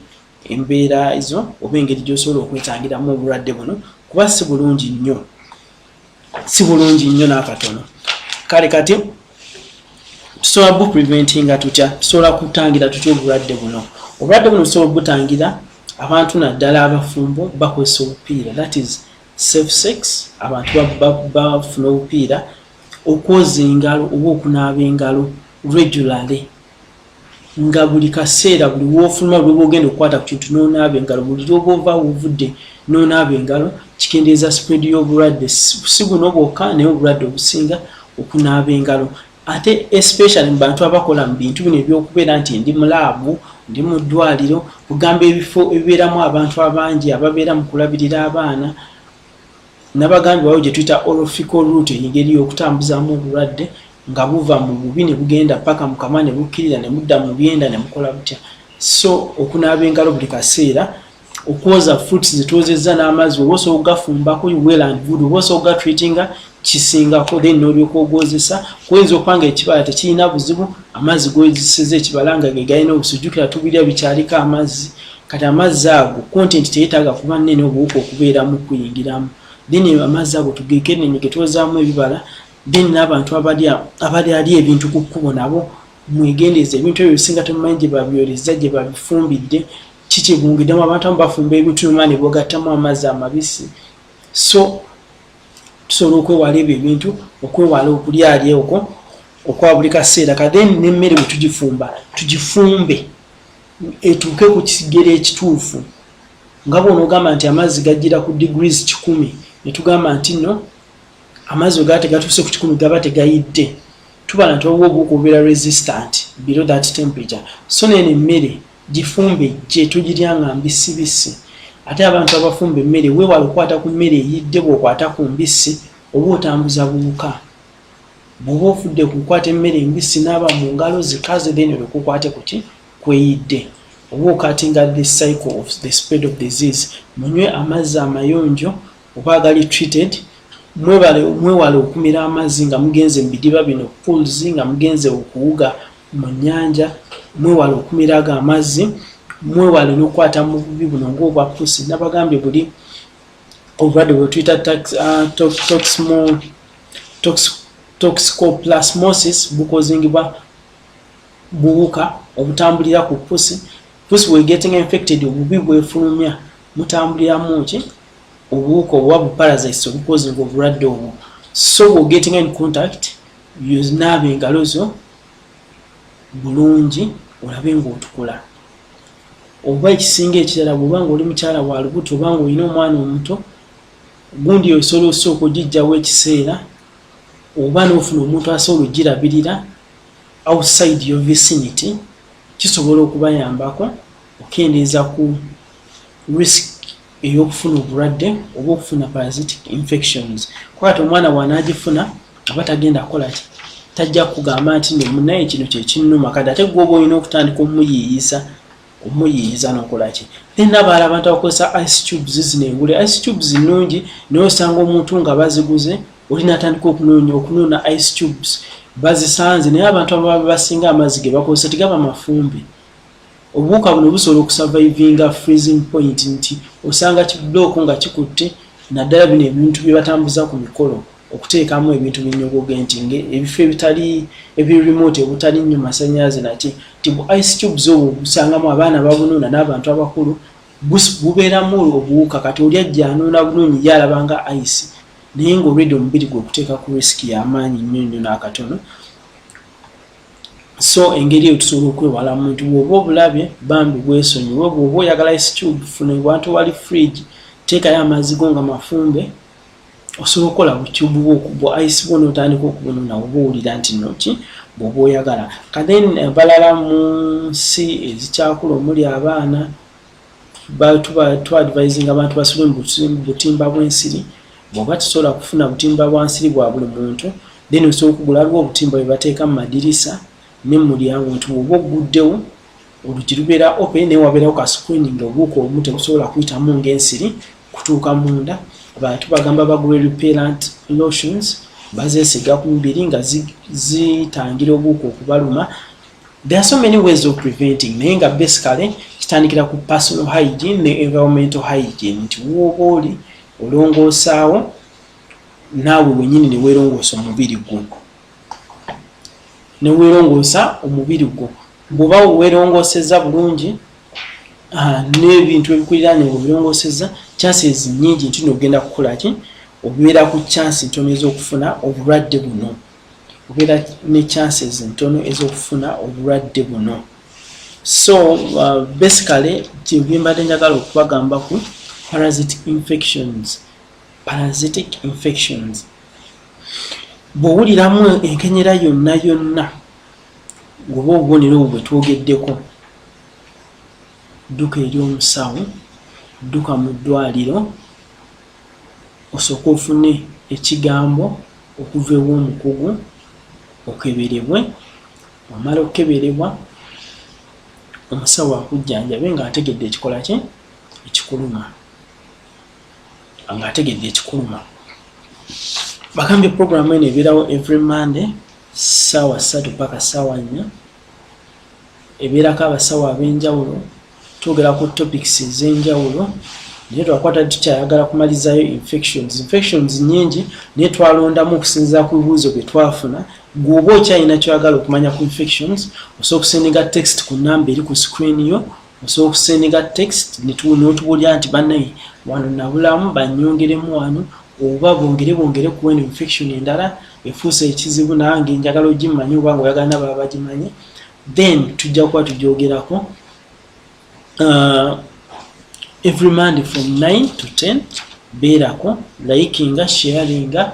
embeera ezo oba engeri gy'osobola okwetangiramu obulwadde buno, kuba si bulungi nnyo n'akatono. Kale kati tusobola bupreventinga tutya? Tusobola kutangira tutya obulwadde buno? Obulwadde buno tusobola butangira abantu naddala abafumbo bakozesa obupiira, that is safe sex. Abantu bafuna obupiira, okwoza engalo oba okunaaba engalo regularly, nga buli kaseera buli wofuluma buli bwogenda okukwata ku kintu n'onaaba engalo, buli lwoba ova ovudde n'onaaba engalo, kikendeeza spread y'obulwadde. Si buno bwokka naye obulwadde obusinga okunaaba engalo. Ate especially mu bantu abakola mu bintu bino ebyokubeera nti ndi mu laabu, ndi mu ddwaliro, kugamba ebifo ebibeeramu abantu abangi ababeera mu kulabirira abaana, nabagambye wawo gye tuyita oral fecal route, engeri y'okutambuzaamu obulwadde nga buva mu bubi ne bugenda paka mu kamwa ne bukkirira ne mudda mu byenda ne mukola butya. So okunaaba engalo buli kaseera, okwoza fruits zituuzizza n'amazzi, oba osobola okugafumbako well and good, oba osobola okugatreatinga kisingako then n'olyoka ogwozesa. Kuyinza okubanga ekibala tekirina buzibu, amazzi g'ozeseza ekibala nga ge galina obusujjukira tubirya bikyaliko amazzi. Kati amazzi ago content teyetaaga kuba nnene obuwuka okubeeramu kuyingiramu. Then amazzi ago tugekenenye ge twozaamu ebibala. Then n'abantu abali ali ebintu ku kkubo nabo mwegendeeze ebintu ebyo bisinga temumanyi gye babyoleza gye babifumbidde kikibungiddemu. Abantu amu bafumba ebintu byuma ne bogattamu amazzi amabisi. So tusobola okwewala ebyo ebintu, okwewala okulya ali okwo okwa buli kaseera. Kadeni n'emmere bwe tugifumbe etuuke ku kigero ekituufu. Nga bw'onoogamba nti amazzi gajjira ku degrees 100 ne tugamba nti nno amazzi gate gatuuse ku 10 gaba tegayidde, tubala nti obuwuka obubeera resistant below that temperature. So nene emmere gifumbe gye tugirya nga mbisibisi. Ate abantu abafumba emmere weewala okukwata ku mmere eyidde, bw'okwata ku mbisi oba otambuza buwuka. Bw'oba ofudde kukwata emmere embisi naaba mu ngalo zikaze then okukwate ku kweyidde. Oba okatinga the cycle of the spread of disease. Munywe amazzi amayonjo oba agali treated. Mwewale okumira amazzi nga mugenze mu bidiba bino pools, nga mugenze okuwuga mu nnyanja mwewale okumiraga amazzi, mwewale n'okukwata mu bubi buno ng'obwa pusi. Nabagambye buli obulwadde bwe tuyita toxoplasmosis bukozingibwa buwuka obutambulira ku pusi. Pusi bwe getting infected, obubi bwefulumya mutambuliramu ki obuwuka obuba buparasites obukozinga obulwadde obwo. So we're getting in contact, naabe engalo zo bulungi olabe ng'otukula. Oba ekisinga ekirala bw'oba ng'oli mukyala wa lubuto oba ng'olina omwana omuto, gundi osobola osooka ogijjawo ekiseera, oba n'ofuna omuntu asobola ogirabirira outside your vicinity, kisobola okubayambako okendeeza ku risk ey'okufuna obulwadde oba okufuna parasitic infections. Kwata omwana bw'anaagifuna aba tagenda kukola ki, tajja kugamba nti nno munnaye kino kye kinnuma, kati ate gw'oba olina okutandika omuyiiyiza n'okola ki. Then n'abalala abantu abakozesa ice tubes zino engule. Ice tubes nnungi naye osanga omuntu nga baziguze olina atandika okunuuna ice tubes bazisanze, naye abantu ababa basinga amazzi ge bakozesa tegaba mafumbe. Obuwuka buno busobola okusurvivinga freezing point, nti osanga kibloko nga kikutte, naddala bino ebintu bye batambuza ku mikolo okuteekamu ebintu by'ennyogoge, nti ebifo ebitali ebiremote obutali nnyo masannyalaze naki nti bu ice tubes obwo busangamu abaana babunuuna n'abantu abakulu, bubeeramu obuwuka. Kati oli ajja anuuna bulungi yalabanga ice, naye ng'olwedde omubiri gwe okuteeka ku risk y'amaanyi nnyo n'akatono. So engeri eyo tusobola okwewala muntu bw'oba obulabye bambi bwesonyiwe. Bw'oba oyagala ice tube, funa ewantu wali fridge, teekayo amazzi go nga mafumbe, osobola okukola butyubu bw'okubwa ice bwo n'otandika okubunuuna oba owulira nti nnoki bw'oba oyagala. Then balala mu nsi ezikyakula omuli abaana twadvisinga abantu basule mu butimba bw'ensiri. Bw'oba tusobola kufuna butimba bwa nsiri bwa buli muntu, then osobola okugula aliwo obutimba bwe bateeka mu madirisa ne mu mulyango, nti bw'oba oguddewo olugi lubeera open naye wabeerawo ka screening obuwuka obumu tebusobola kuyitamu ng'ensiri kutuuka munda. Abantu bagamba bagula repellent lotions bazeesiga ku mubiri nga zitangira obuwuka okubaluma. There are so many ways of preventing, naye nga basically kitandikira ku personal hygiene ne environmental hygiene, nti wooba oli olongoosaawo naawe wenyini ne weerongoosa omubiri gwo. Ne weerongoosa omubiri gwo. Bw'oba weerongoosezza bulungi n'ebintu ebikuliraanye ng'obirongoosezza, chances nnyingi nti n'ogenda kukola ki, obeera ku chance ntono ez'okufuna obulwadde buno. Obeera ne chances ntono ez'okufuna obulwadde buno. So basically bye mbadde njagala okubagamba ku parasitic infections. Bw'owuliramu enkenyera yonna ng'oba obubonero obwo bwe twogeddeko, dduka eri omusawo, dduka mu ddwaliro, osooka ofune ekigambo okuva ew'omukugu okeberebwe. Omala okukeberebwa, omusawo akujjanjabe ng'ategedde ekikola kye ekikuluma, ng'ategedde ekikuluma. Bagambye program eno ebeerawo every Monday ssaawa 3 paka ssaawa 4. Ebeerako abasawo ab'enjawulo, twogera ku topics ez'enjawulo, naye twakwata tukyayagala kumalizayo infections nnyingi, naye twalondamu okusinziira ku bibuuzo bye twafuna. Gw'oba okyalina kyoyagala okumanya ku infections, osobola okusendinga text ku namba eri ku screen yo, osobola okusendinga text n'otubuulira nti bannaye wano nabulamu bannyongeremu wano, oba bongere ku eno infection endala efuuse ekizibu nange njagala ogimanye oba ng'oyagala n'abalala bagimanye. Then tujja kuba tugyogerako every Monday from 9 to 10. Beerako likinga, sharinga,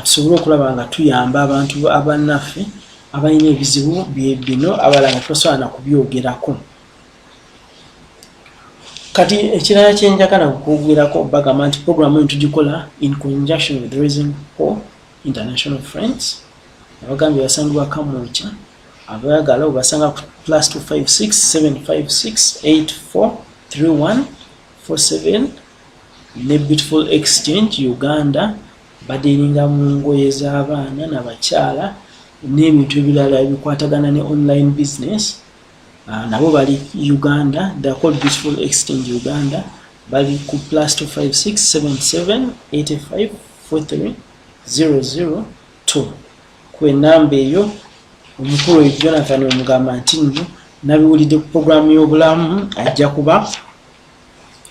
tusobole okulaba nga tuyamba abantu abannaffe abalina ebizibu bino abalala nga tubasobola na kubyogerako. Kati ekirala kyenjagala okwogerako bagamba nti programu eno tugikola in conjunction with Raising Hope International Friends. Abagambye basangibwa Kamwokya, abayagala obasanga ku +256 756 843147 ne Beautiful Exchange Uganda, badealinga mu ngoye z'abaana n'abakyala n'ebintu ebirala ebikwatagana ne online business. Nabo bali Uganda, they are called Beautiful Exchange Uganda, bali ku +256 77 85 43 002 kwe namba eyo. Omukulu Jonathan omugamba nti nno nabiwulidde ku programu y'obulamu ajja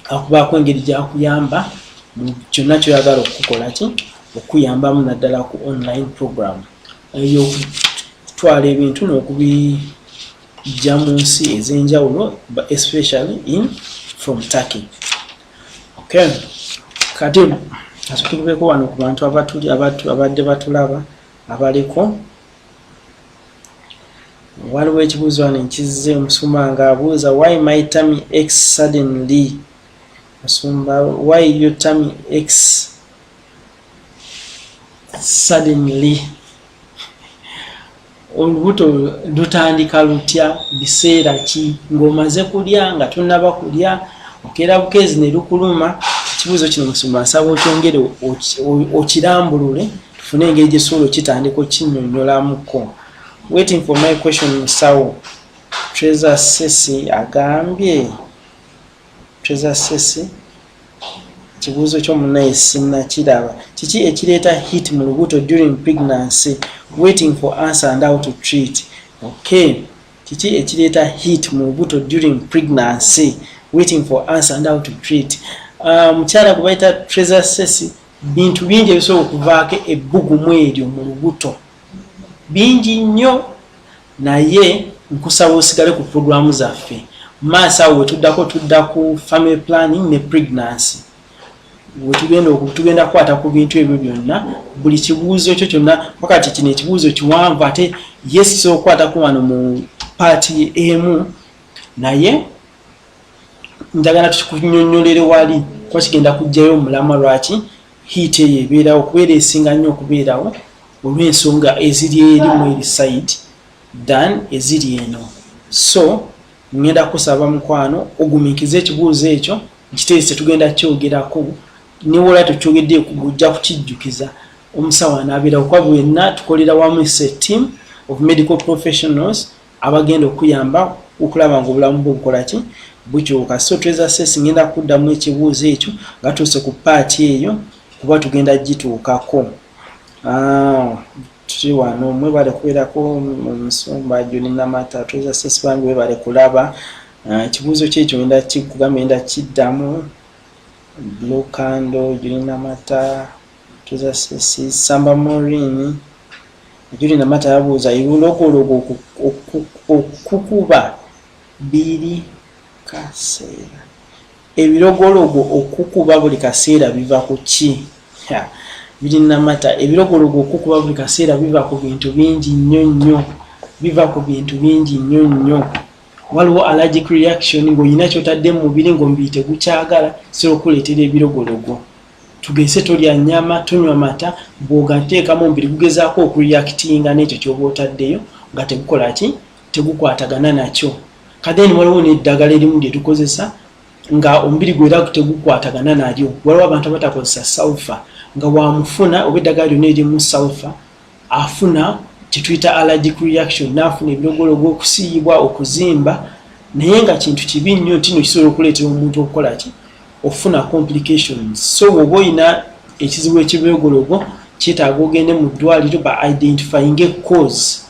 akubaako engeri gyakuyamba mu kyonna kyoyagala okukola okuyambamu naddala ku online program ey'okutwala ebintu n'okubijja mu nsi ez'enjawulo, especially from Turkey. Okay. Kati asukibeko wano ku bantu abadde batulaba abaliko. Waliwo ekibuuzo wano nkizze Musumba ng'abuuza why my tummy aches suddenly. Musumba, why your tummy aches suddenly? Olubuto lutandika lutya, biseera ki, ng'omaze kulya nga tonnaba kulya, okeera bukeezi ne lukuluma? Ekibuuzo kino Musumba nsaba okyongere okirambulule tufune engeri gye sobola okitandika okinnyonnyolamuko. Waiting for my question Musawo. Treasure Sesi agambye. Treasure Sesi kibuuzo ky'omunaye sinnakiraba. Kiki ekireeta hit mu lubuto during pregnancy? Waiting for answer and how to treat. Okay. Kiki ekireeta hit mu lubuto during pregnancy? Waiting for answer and how to treat. Mukyala gwe bayita Treasure Sesi, bintu bingi ebisobola okuvaako ebbugumu eryo mu lubuto. Bingi nnyo, naye nkusaba osigale ku programu zaffe. Maaso awo tudda ku family planning ne pregnancy. Tugenda kukwata ku bintu ebyo byonna, buli kibuuzo ekyo kyonna wakati kino ekibuuzo kiwanvu ate yes okukwatako wano mu paati emu, naye njagala tukunnyonnyolere wali kuba kigenda kujjayo omulamwa lwaki hiit eyo ebeerawo okubeera esinga nnyo okubeerawo olw'ensonga eziri eri mu eri side than eziri eno. So ngenda kusaba mukwano ogumikize ekibuuzo ekyo nkiteese tugenda kyogerako niwola tukyogedde kujja kukijjukiza omusawo anaabeerawo kuba bwenna tukolera wamu a team of medical professionals abagenda okuyamba okulaba ng'obulamu bwo bukola ki bukyuka. So Treasure Sesi ngenda kuddamu ekibuuzo ekyo nga tuuse ku paati eyo kuba tugenda gituukako. Tuli wano mwebale kubeerako Omusumba John Namata. Treasure Sesi bange webale kulaba. Ekibuuzo kyekyo ngenda kikugamba ngenda kiddamu. Blue Candle, John Namata, Treasure Sesi, Samba Morini. John Namata yabuuza ebirogologo okukuba biri kaseera. Ebirogologo okukuba buli kaseera biva ku ki? John Namata, ebirogologo okukuba buli kaseera biva ku bintu bingi nnyo nnyo. Biva ku bintu bingi nnyo nnyo. Waliwo allergic reaction ng'olina ky'otadde mu mubiri ng'omubiri tegukyagala kisobola okuleetera ebirogologo. Tugese tolya nnyama, tonywa mata, bw'ogateekamu omubiri gugezaako okureactinga n'ekyo ky'oba otaddeyo nga tegukola ki? Tegukwatagana nakyo. Kadeni waliwo n'eddagala erimu lye tukozesa nga omubiri gwera tegukwatagana nalyo. Waliwo abantu abatakozesa sulfur nga wamufuna oba eddagala lyonna erimu sulfur afuna kituyita allergic reaction, n'afuna ebirogologo, okusiiyibwa, okuzimba, naye nga kintu kibi nnyo tino kisobola okuleetera omuntu okukola ki? Okufuna complications. So bw'oba olina ekizibu ekibirogologo kyetaaga ogende mu ddwaliro ba identifying cause.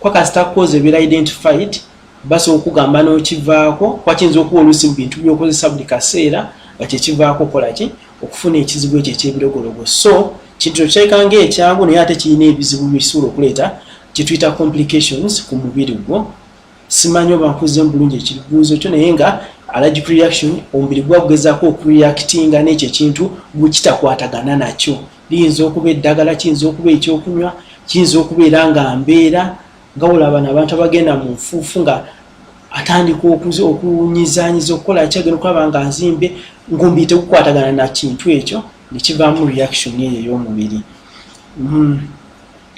Kwa kasita cause ebeera identified basobola okugamba n'okivaako kwa kiyinza okuba oluusi mu bintu by'okozesa buli kaseera nga kyekivaako kola ki? Okufuna ekizibu ekyo eky'ebirogologo. So kintu kyekanga ekyangu naye ate kirina ebizibu bisobola okuleeta kituyita complications ku mubiri gwo. Simanyi oba nkuze bulungi ekibuuzo kyo naye nga allergic reaction omubiri gwagezaako okureactinga n'ekyo ekintu bwe kitakwatagana nakyo. Liyinza okuba eddagala, kiyinza okuba ekyokunywa, kiyinza okubeera nga mbeera nga olaba abantu abagenda mu nfuufu nga atandika okunyizaanyiza okukola kyagenda okulaba nga nzimbe ng'omubiri tegukwatagana na kintu ekyo ne kivaamu reaction eyo ey'omubiri.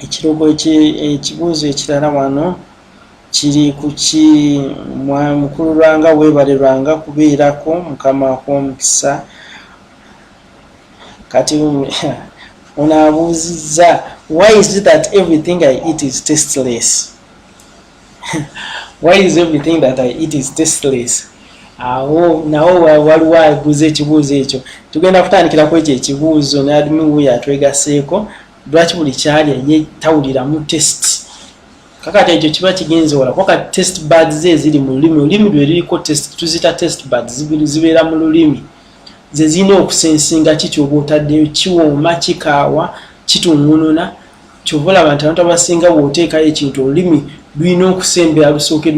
Ekibuuzo ekirala wano kiri ku ki? Mukulu lwanga weebale lwanga kubeerako mukama w'omukisa. Kati Onabuziza, why is it that everything I eat is tasteless? Why is everything that I eat is tasteless? Nawo waliwo abuuza ekibuuzo ekyo. Tugenda kutandikirako ekyo ekibuuzo ne admin we atwegaseeko lwaki buli kyalya ye tawuliramu test. Kakati ekyo kiba kigenze wala kwa test buds eziri mu lulimi. Olulimi lwe liriko test, tuzita test buds zibeera mu lulimi. Ze zina okusensinga kiki oba otaddeyo, kiwooma, kikaawa, kitungununa. Kyovola abantu abasinga bw'oteekayo ekintu olulimi lulina okusembera lusooke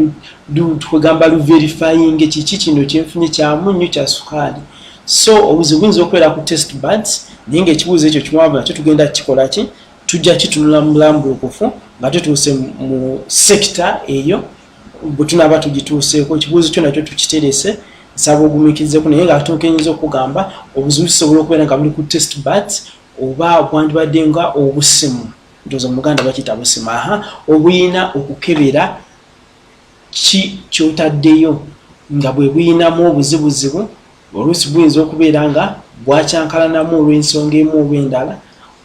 twegamba luverifying kiki kino kyenfunye kya munnyo kya sukaali. So obuzibu buyinza okubeera ku test buds, naye ng'ekibuuzo ekyo kiwanvu nakyo tugenda kikola ki, tujja kitunula mu bulambulukufu nga tutuuse mu sekita eyo bwe tunaaba tugituuseeko. Ekibuuzo kyo nakyo tukiterese, nsaba ogumiikirizeeko, naye ng'ate nkenyinza okugamba obuzibu kisobola okubeera nga buli ku test buds oba bwandibadde nga obusimu. Ndoza Muganda bakita busimu. Obuyina okukebera ki kyotaddeyo nga bwe buyinamu obuzibuzibu, oluusi buyinza okubeera nga bwakyankalanamu olw'ensonga emu oba endala,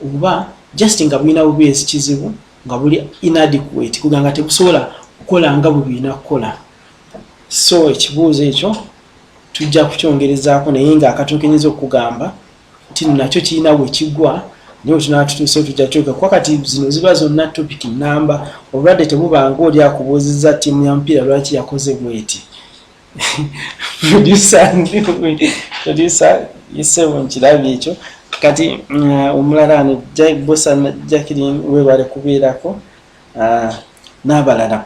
oba just nga buyina bubeezi kizibu nga buli inadequate kuganga tebusobola kukola nga bwe kukola. So ekibuuzo ekyo tujja kukyongerezaako, naye ng'akatokenyeza okugamba nti nakyo kirina bwe kigwa niyo tunatutuuse tujja kyoka kwa kati zino ziba zonna topic namba obulwadde tebubanga oli akubuuzizza ttiimu ya mupiira lwaki yakoze bweti. Producer yisebo nkirabye ekyo kati omulala ano Bossa Jacqueline webale kubeerako n'abalala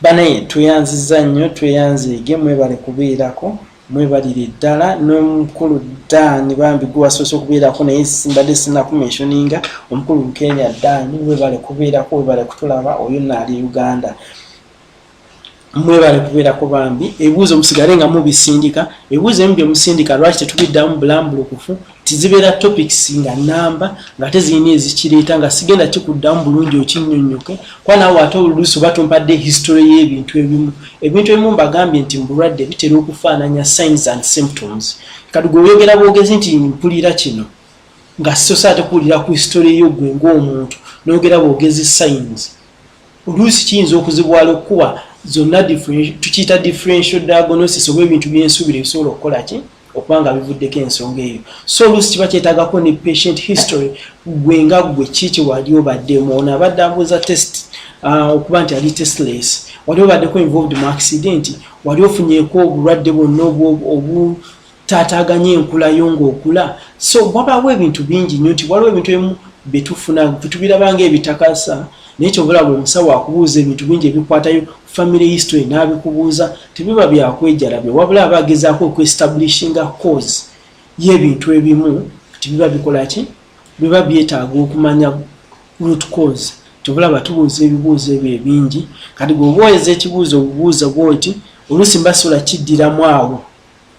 banaye tweyanziza nnyo, tweyanziige, mwebale kubeerako, mwebalire ddala. N'omukulu Dani bambi gwe wasoose okubeerako naye simbadde sinnakumentioninga omukulu Kenya Dani, mwebale kubeerako, webale kutulaba, oyo naali Uganda. Mwebale kubeerako bambi. Ebibuuzo musigale nga mubisindika, ebibuuzo ebimu bye musindika lwaki tetubiddamu bulambulukufu, tizibeera topics nga namba nga tezirina ezikireeta nga sigenda kikuddamu bulungi okinnyonnyoke, kwa naawe ate oluusi oba tompadde history y'ebintu ebimu. Ebintu ebimu mbagambye nti mu bulwadde bitera okufaananya signs and symptoms. Kati gwe oyogera bwogezi nti mpulira kino nga so ate kuwulira ku history yo gwe ng'omuntu n'oyogera bwogezi signs, oluusi kiyinza okuzibwala okuba zonna tukiyita differential diagnosis oba ebintu byensuubira ebisobola okukola ki okubanga bivuddeko ensonga eyo. So oluusi kiba kyetaagako ne patient history, gwe nga gwe kiki wali obaddemu. Ono abadde abuuza test okuba nti ali testless, wali obaddeko involved mu accident, wali ofunyeeko obulwadde bwonna obutaataaganya enkulayo ng'okula. So wabaawo ebintu bingi nnyo nti waliwo ebintu ebimu betufuna tubirabanga ebitakasa, naye kyobola bwe omusawo akubuuza ebintu bingi ebikwatayo family history n'abikubuuza tebiba byakwejalabya, wabula aba agezaako okwe-establishinga cause y'ebintu ebimu tibiba bikola ki, biba byetaaga okumanya root cause. Tobulaba tubuuza ebibuuzo ebyo ebingi, kati bw'oba oyeza ekibuuzo obubuuza bw'oti oluusi mbasobola kiddiramu awo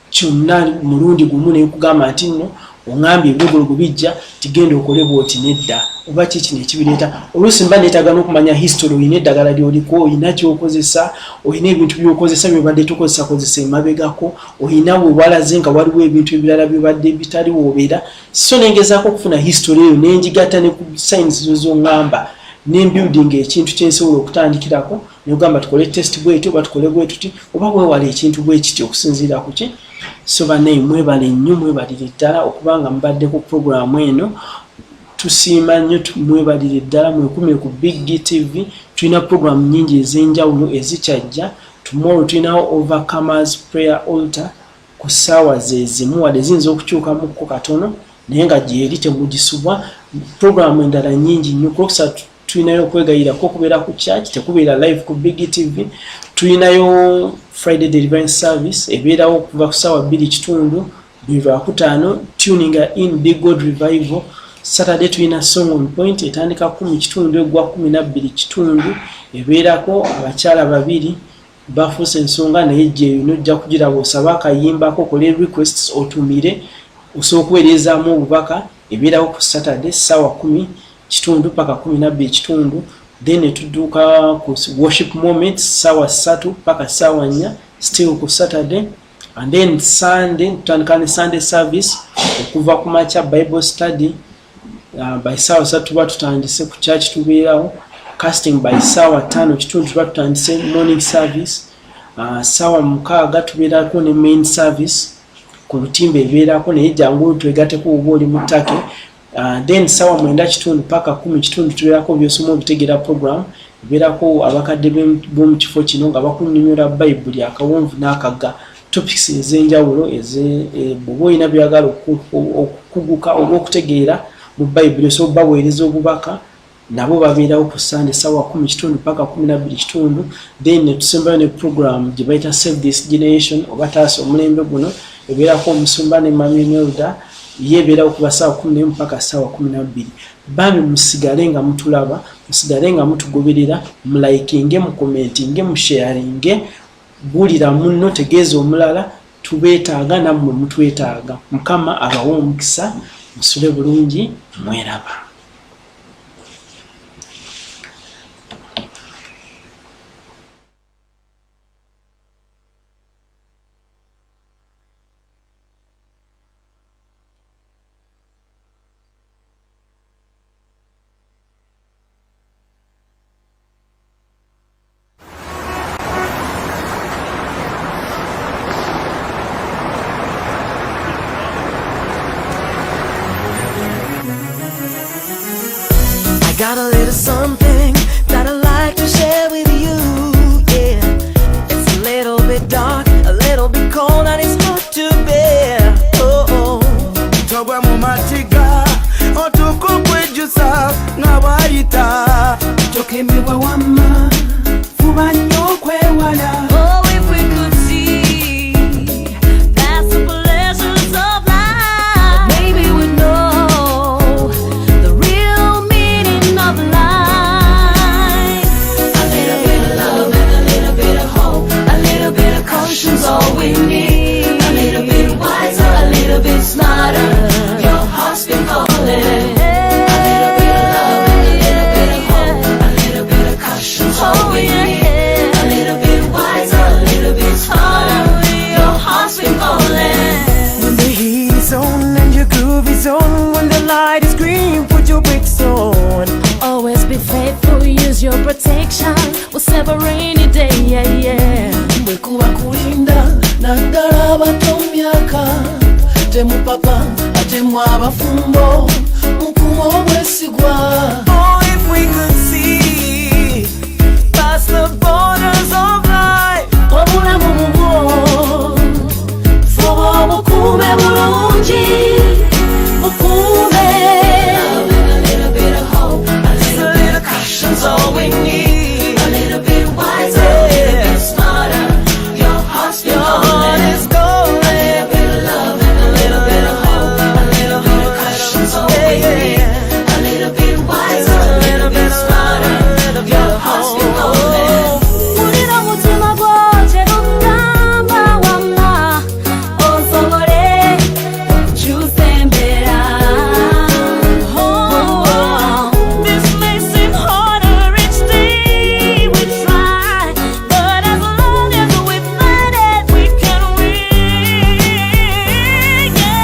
kyonna mulundi gumu ne nkugamba nti nno ongambye ebigologo bijja tigenda okole bw'oti nedda oba kiki nekibireeta. Oluusi mba neetaaga n'okumanya history, olina eddagala lyoliko, olina kyokozesa, olina ebintu byokozesa byobadde tokozesakozesa emabegako, olina bwe walaze nga waliwo ebintu ebirala byobadde bitali wobeera. So nengezaako okufuna history eyo nenjigatta ne ku signs zoŋŋamba nembuilding ekintu kyensobola okutandikirako negamba tukole test bwetyo oba tukole bwetuti oba bwewala ekintu bwekiti okusinziira ku ki. So banaye mwebale nnyo, mwebalire ddala okubanga mubadde ku programu eno. Tusiima nnyo, mwebalire ddala, mwekumire ku Big TV. Tulina programu nnyingi ez'enjawulo ezikyajja. Tomorrow tulinawo Overcomers Prayer Altar ku ssaawa ze zimu, wadde ziyinza okukyukamukko katono naye nga gyeri temugisubwa. Programu endala nnyingi nnyo. Kulokusatu tulinayo okwegayirako okubeera ku church, tekubeera live ku Big TV. Tulinayo Friday Deliverance Service ebeerawo okuva ku ssaawa 2:30 biva ku 5, tuning in Big God Revival. Saturday tulina Song on Point etandika 10:30 egwa 12:30 ebeerako abakyala babiri bafuuse ensonga naye gye nojja kugiraba osaba akayimbako, okole requests, otumire, osobola okuweerezaamu obubaka. Ebeerawo ku Saturday ssaawa 10:30 paka 12:30. Then tudduka ku worship moments ssaawa 3 paka ssaawa 4 still ku Saturday. And then Sunday tutandika ne Sunday service okuva ku makya Bible study by sawa sa tuba tutandise ku church tubeerawo casting by sawa 5 kitundu tuba tutandise morning service sawa 6 tubeerako ne main service ku lutimbe ebeerako naye jangu twegateko oba oli mutake then sawa 9 kitundu paka 10 kitundu tubeerako byosoma obutegera program ebeerako abakadde b'omu kifo kino nga bakunyonyola bayibuli akawonvu n'akaga topics ez'enjawulo bw'oba olina byagala okukuguka oba okutegeera mu bayibuli so baweereza obubaka nabo babeerawo ku Sunday sawa 10 kitundu paka 12 kitundu then netusembayo ne program gye bayita Save This Generation oba taasa omulembe guno ebeerako omusumba ne Mami Melda yebeerawo kuba sawa 11 mpaka sawa 12 bambi musigale nga mutulaba musigale nga mutugoberera mulayikinge mu commentinge mu sharinge bulira munno tegeeza omulala tubeetaaga nammwe mutwetaaga mukama abawo omukisa musule bulungi mweraba. Got a little something that I like to share with you, yeah. It's a little bit dark, a little bit cold, and it's hard to bear. Oh, Toba mumatiga, otukukwejusa, nawaita. Tokemi wa wama, fubanyo kwe wala. Oh, if we could see past the pleasures of life, maybe we'd know the real meaning of life. A little bit of love and a little bit of hope, a little bit of caution's all we need. A little bit wiser, a little bit smarter, your heart's been calling. A little bit of love and a little bit of hope, a little bit of caution's all we need. A little bit wiser, a little bit smarter, your heart's been calling. When the heat is on and your groove is on, when the light is green, put your brakes on. Always be faithful, use your protection, we'll save a rainy day, yeah, yeah. Mwekuwa kulinda, nagala batomyaka, temu papa, atemu abafumbo, mukumo bwesigwa. Oh, if we could see past the borders of life, wabula mumumo, fubo mukume bulungi, mukume. Love and a little bit of hope, a little caution's all we need. A little bit wiser, a little bit smarter, your heart's been calling. A little bit of love and a little bit of hope, a little bit of caution's all we need. A little bit wiser, a little bit smarter, your heart's been calling. Ulira mutima gwoje gugamba wamma, onsobole okyusembera. This may seem harder each day we try, but as long as we fight it, we can win. Yeah.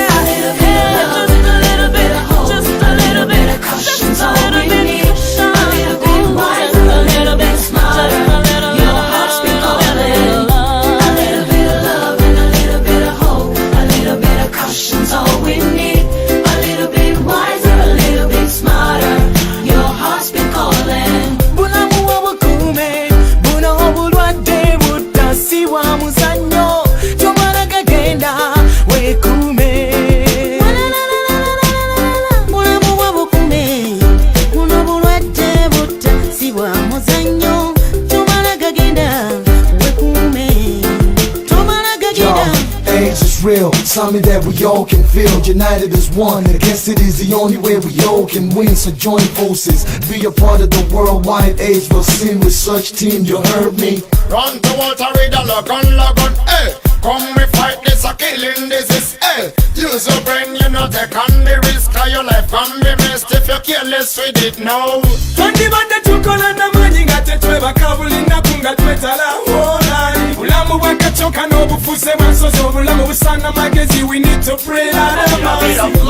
A little bit of love and a little bit of hope, just a little bit of caution's all we need. A little bit wiser, a little bit smarter, your heart's been calling. A little bit of love and a little bit of hope, a little bit of caution's all we need. A little bit wiser, a little bit smarter, your heart's been calling. Bulamu wabukume, buna obulwadde budasiwa muzanyo, tomala gagenda wekume. Bulamu wabukume, buna obulwadde budasiwa muzanyo, tomala gagenda wekume. Tomala gagenda. AIDS is real, something that we all can feel. United as one, against it is the only way we all can win. So join forces, be a part of the worldwide AIDS. We'll sing with such team, you heard me. Run to water with a logon, hey. Come we fight this a killing disease, hey. Use your brain, you know take on the risk. Cause your life can be missed if you're careless with it now. Twandibadde tukola namanyi nga tetwebaka buli nnaku nga twetala olali. Bulamu bwakacoka n'obufuuse bwansozi obulamu busana magezi, we need to pray out of mercy.